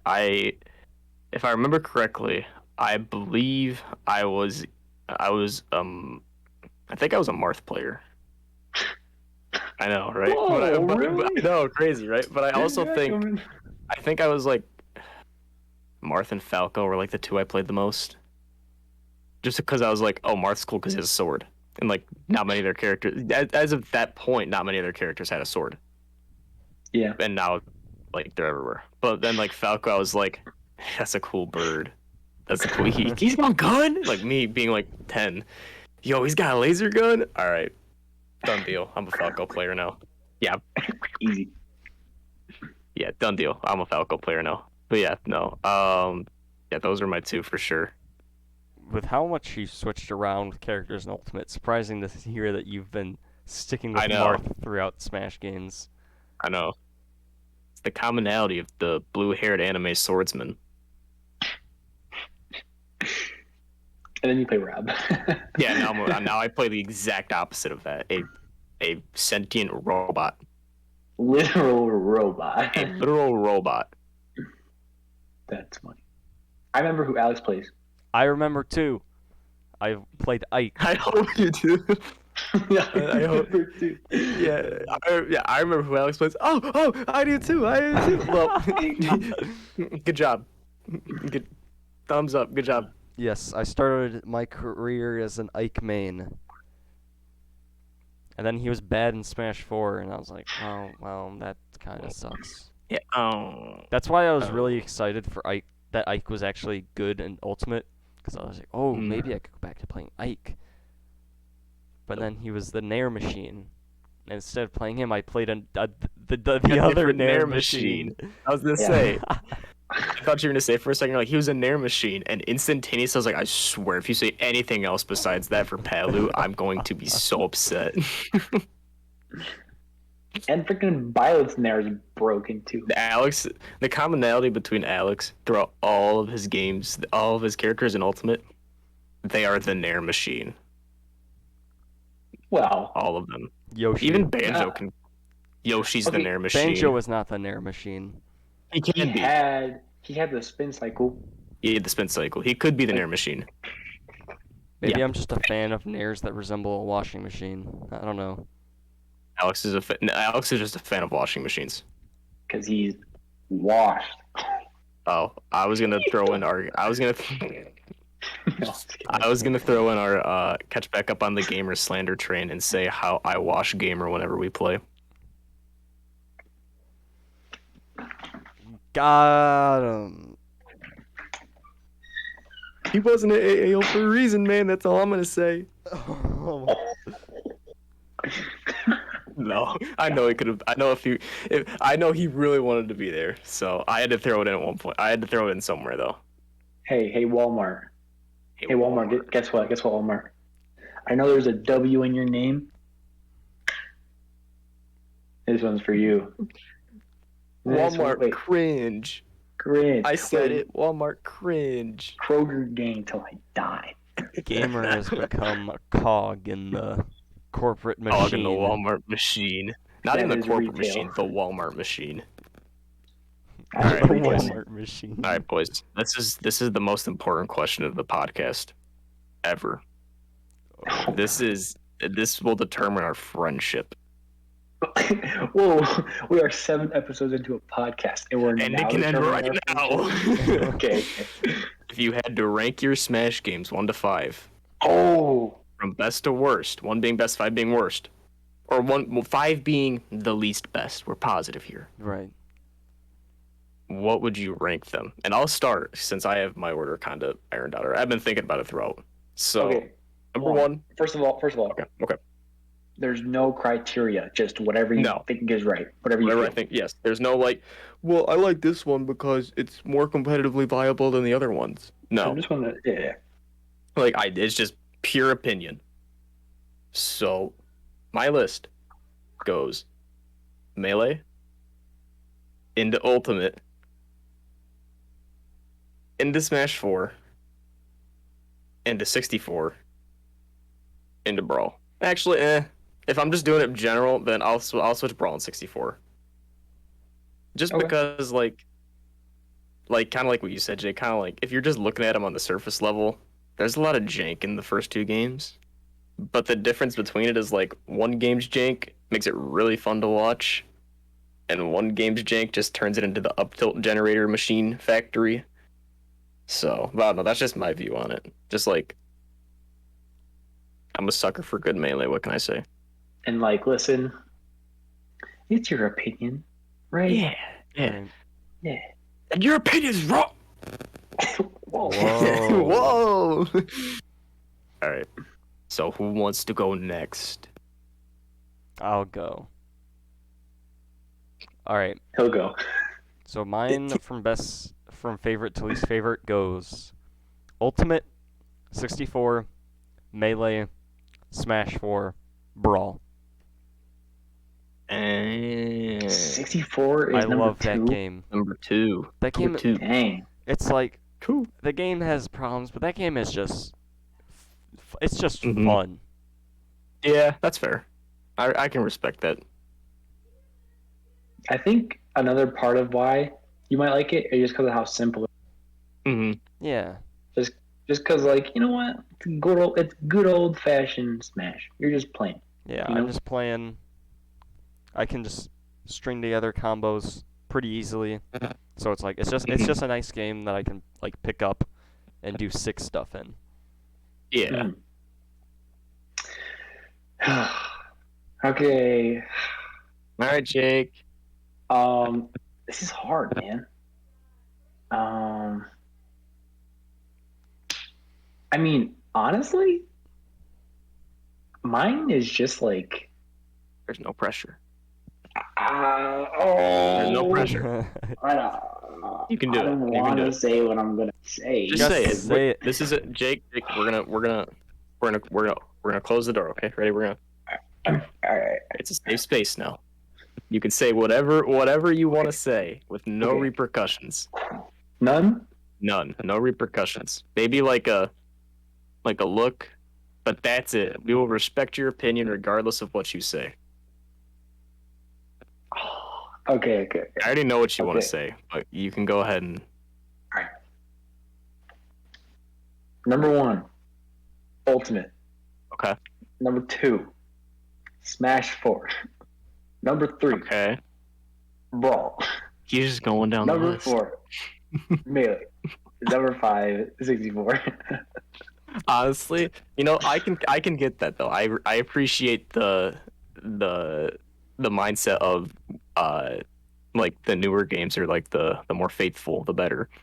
if I remember correctly, I believe I think I was a Marth player. I know, right? Whoa, But really? I know, crazy, right? But I also think I was like Marth and Falco were like the two I played the most. Just because I was like, oh, Marth's cool because he has a sword, and like not many of their characters, as of that point, not many of their characters had a sword, Yeah. and now like they're everywhere. But then like Falco, I was like, that's a cool bird. That's a cool. He's got a gun. Like me being like 10. Yo, he's got a laser gun. All right, done deal. I'm a Falco player now. Yeah, Easy. yeah, done deal. I'm a Falco player now. But yeah, no. Yeah, those are my two for sure. With how much you switched around with characters in Ultimate, surprising to hear that you've been sticking with I know. Marth throughout Smash games. I know. It's the commonality of the blue-haired anime swordsman. And then you play Rob. Yeah, now I play the exact opposite of that. A sentient robot. Literal robot. A literal robot. That's funny. I remember who Alex plays. I remember too. I played Ike. I hope you do. Yeah, I hope. I remember who Alex plays. Oh, I do too. I do too. Well, good job. Good thumbs up. Good job. Yes, I started my career as an Ike main. And then he was bad in Smash 4, and I was like, oh, well, that kind of sucks. Yeah. Oh. That's why I was really excited for Ike, that Ike was actually good in Ultimate, because I was like, oh, maybe I could go back to playing Ike. But then he was the Nair machine. And instead of playing him, I played the other Nair machine. I was gonna say. I thought you were gonna say for a second, like he was a Nair machine, and instantaneously I was like, I swear, if you say anything else besides that for Palu, I'm going to be so upset. And freaking Violet's Nair is broken too. The commonality between Alex throughout all of his games, all of his characters in Ultimate, they are the Nair machine. Well, all of them. Yoshi. Even Banjo can. Yoshi's the Nair machine. Banjo was not the Nair machine. He can be. He had the spin cycle. He had the spin cycle. He could be the Nair machine. Maybe I'm just a fan of Nairs that resemble a washing machine. I don't know. Alex is just a fan of washing machines. Because he's washed. Oh, I was gonna throw in our catch back up on the gamer slander train and say how I wash gamer whenever we play. Got him. He wasn't an AAO for a reason, man. That's all I'm gonna say. No, I know he could have. I know he really wanted to be there, so I had to throw it in at one point. I had to throw it in somewhere though. Hey, Walmart. Hey, Walmart. Guess what, Walmart? I know there's a W in your name. This one's for you. Walmart cringe. Cringe. I said it. Walmart cringe. Kroger gang till I die. Gamer has become a cog in the corporate machine. Cog in the Walmart machine. Not in the corporate machine, the Walmart machine. All right, Walmart machine. All right, boys. This is the most important question of the podcast ever. This will determine our friendship. Whoa, we are 7 episodes into a podcast, and it can end right now. Okay. If you had to rank your Smash games 1 to 5, from best to worst, 1 being best, 5 being worst, or 5 being the least best. We're positive here. Right. What would you rank them? And I'll start since I have my order kind of ironed out. I've been thinking about it throughout. So, number 1. First of all. Okay. There's no criteria, just whatever you think is right. Whatever I think, yes. There's no well, I like this one because it's more competitively viable than the other ones. No. I just want to, yeah. It's just pure opinion. So, my list goes Melee, into Ultimate, into Smash 4, into 64, into Brawl. Actually, if I'm just doing it general, then I'll switch Brawl and 64. Just because, kind of like what you said, Jay, kind of if you're just looking at them on the surface level, there's a lot of jank in the first 2 games. But the difference between it is, one game's jank makes it really fun to watch, and 1 game's jank just turns it into the up-tilt generator machine factory. So, I don't know, that's just my view on it. Just, I'm a sucker for good Melee, what can I say? And listen, it's your opinion, right? Yeah. And your opinion's wrong. Whoa. Whoa. All right. So who wants to go next? I'll go. All right. He'll go. So mine from favorite to least favorite goes Ultimate, 64, Melee, Smash 4, Brawl. 64 is I number love 2. that game. Number 2. That game. Number 2. Dang. It's cool. The game has problems, but that game is just. It's just fun. Yeah, that's fair. I can respect that. I think another part of why you might like it is just because of how simple it is. Mm-hmm. Yeah. Just because, you know what? It's good old-fashioned Smash. You're just playing. Yeah, I'm just playing. I can just string together combos pretty easily. So it's it's just a nice game that I can pick up and do sick stuff in. Yeah. Okay. All right, Jake. This is hard, man. I mean, honestly, mine is just like, There's no pressure. There's no oh, pressure. I You can I do it. don't You can want do to it. say what I'm gonna say. Just say it. say it. This is it, Jake. We're gonna close the door. Okay, ready? All right. It's a safe space now. You can say whatever you want to say with no Okay. repercussions. None. None. No repercussions. Maybe like a look, but that's it. We will respect your opinion regardless of what you say. Okay. I already know what you want to Okay. say, but you can go ahead and. All right. Number 1, Ultimate. Okay. Number 2, Smash 4. Number 3, Okay. Brawl. He's just going down the Number list. 4, Melee. Number 5, 64. Honestly, I can get that though. I appreciate the mindset of like the newer games or like the more faithful, the better. Yeah.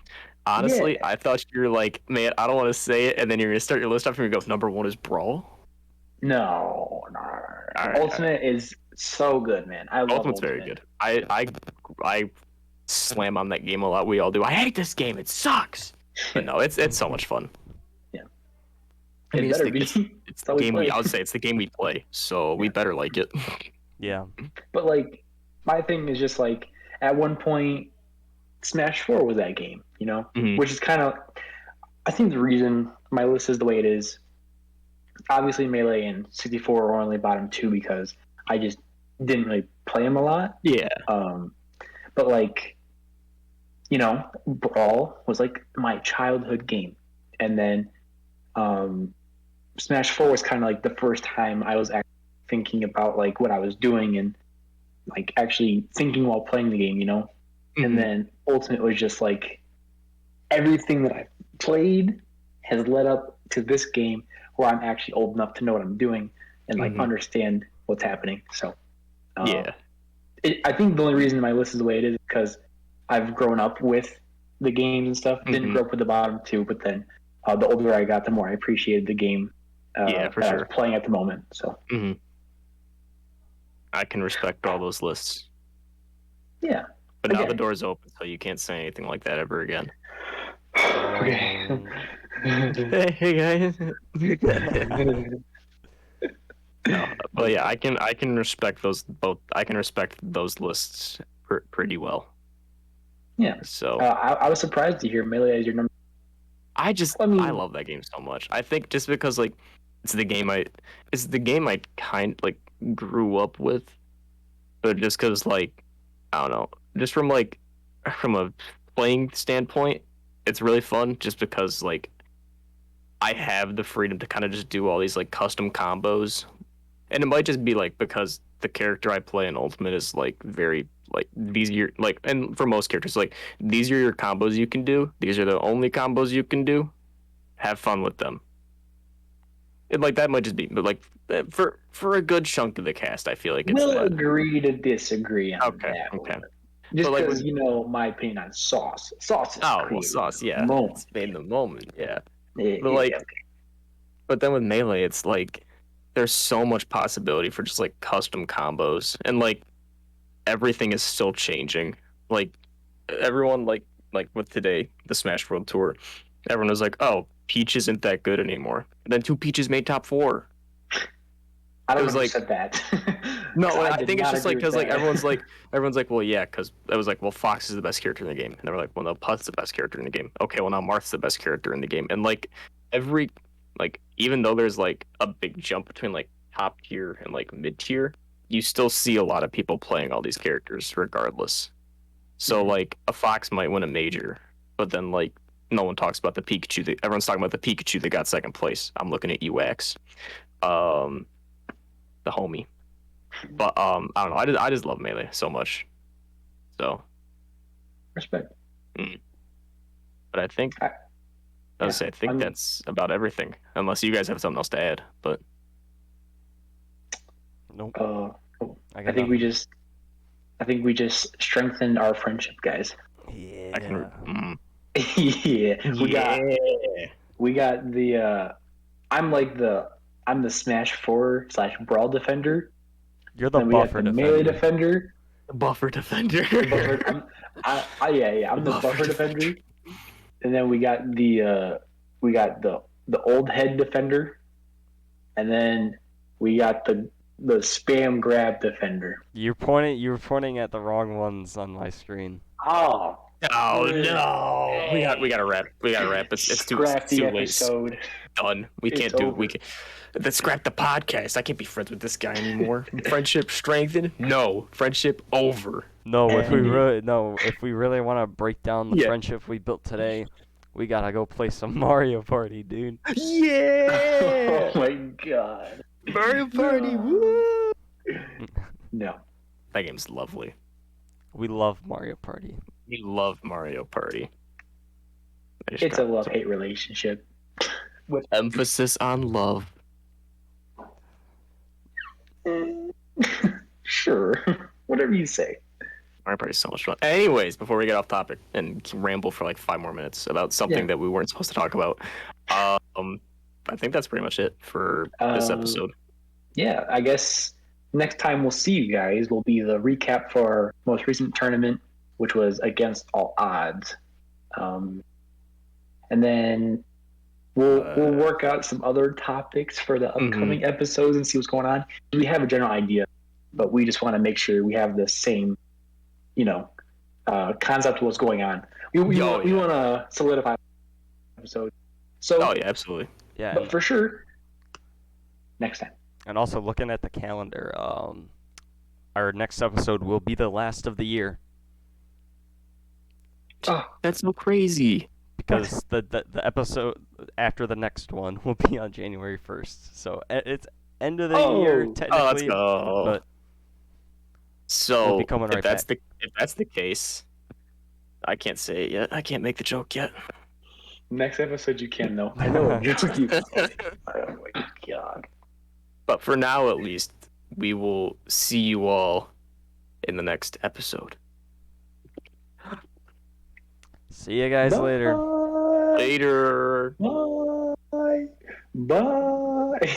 Honestly, I thought you were like, man, I don't want to say it, and then you're gonna start your list off and you go, number one is Brawl. No. All right, Ultimate is so good, man. I love Ultimate's very Ultimate. good. I slam on that game a lot. We all do. I hate this game. It sucks. But no, it's so much fun. Yeah. I mean, It better be. it's the how we game play. I would say it's the game we play, so we better like it. Yeah. But like, my thing is just like, at one point, Smash 4 was that game, Mhm. which is kind of, I think the reason my list is the way it is, obviously Melee and 64 are only bottom 2 because I just didn't really play them a lot. Yeah. But like, Brawl was like my childhood game. And then Smash 4 was kind of like the first time I was actually thinking about like what I was doing and like actually thinking while playing the game, Mhm. And then Ultimate was just like everything that I've played has led up to this game where I'm actually old enough to know what I'm doing and like Mhm. understand what's happening. So, Yeah. I think the only reason my list is the way it is because I've grown up with the games and stuff. Didn't Mhm. grow up with the bottom 2, but then the older I got, the more I appreciated the game Yeah, for that I sure. was playing at the moment. So, Mhm. I can respect all those lists. yeah. But now Okay. the door's open, so you can't say anything like that ever again. Okay. Hey guys. No, but yeah, I can respect those both. I can respect those lists pretty well. Yeah. So I was surprised to hear Melee as your number. I mean, love that game so much. I think just because like it's the game I kind like grew up with, but just because like I don't know, just from a playing standpoint, it's really fun. Just because like I have the freedom to kind of just do all these like custom combos, and it might just be like because the character I play in Ultimate is like very like these are your like and for most characters like these are your combos you can do. These are the only combos you can do. Have fun with them. And like that might just be, but like for a good chunk of the cast, I feel like it's we'll that. agree to disagree on Okay, that okay. one. Just But like because with my opinion on sauce. Sauce is oh well, created sauce, in the yeah, moment. it's made in the moment, yeah. Yeah, But yeah, like, but then with melee, it's like there's so much possibility for just like custom combos, and like everything is still changing. Like everyone like with today the Smash World Tour, everyone was like, oh, Peach isn't that good anymore. And then two Peaches made top four. I don't It know was who like said that. no, I did think it's not just like agree with because like that. everyone's like, well, yeah, because it was like, well, Fox is the best character in the game, and they were like, well, no, Putt's the best character in the game. Okay, well now Marth's the best character in the game, and like every like even though there's like a big jump between like top tier and like mid tier, you still see a lot of people playing all these characters regardless. So Mhm. like a Fox might win a major, but then like no one talks about the Pikachu. Everyone's talking about the Pikachu that got second place. I'm looking at UX, um, the homie. But I don't know. I just love melee so much. So, Respect. but I think I, I yeah, would say I think I'm, that's about everything. Unless you guys have something else to add. But Nope. I got think we nothing. just strengthened our friendship, guys. I can. Yeah. Yeah, Yeah. we got the. I'm the Smash 4 / Brawl defender. You're the Then we got buffer the melee defender. defender. The buffer defender. The buffer. Yeah. The I'm the buffer buffer defender. defender. And then we got the old head defender. And then we got the spam grab defender. You were pointing at the wrong ones on my screen. Oh. Oh no! We gotta wrap. We gotta wrap. It's Scrap the too late. It's episode. done. We It's can't do. over. We can. Let's scrap the podcast. I can't be friends with this guy anymore. Friendship strengthened? No. Friendship over. No, if we And- really want to break down the Yeah. friendship we built today, we gotta go play some Mario Party, dude. Yeah. Oh my god. Mario Party. No. Woo! No. That game's lovely. We love Mario Party. We love Mario Party. It's a love-hate relationship. with emphasis on love. Sure. Whatever you say. Mario Party is so much fun. Anyways, before we get off topic and ramble for like 5 more minutes about something that we weren't supposed to talk about, I think that's pretty much it for this episode. Yeah, I guess next time we'll see you guys will be the recap for our most recent tournament, which was Against All Odds. And then we'll work out some other topics for the upcoming episodes and see what's going on. We have a general idea, but we just want to make sure we have the same, concept of what's going on. We want to solidify the episode. So, yeah, absolutely. Yeah. But for sure, next time. And also looking at the calendar, our next episode will be the last of the year. Oh, that's so crazy. Because the episode after the next one will be on January 1st. So it's end of the year technically. Let's go. But so we'll be coming right if back. that's the case, I can't say it yet. I can't make the joke yet. Next episode you can though. I know. Oh my god. But for now, at least, we will see you all in the next episode. See you guys later. Later. Bye. Bye.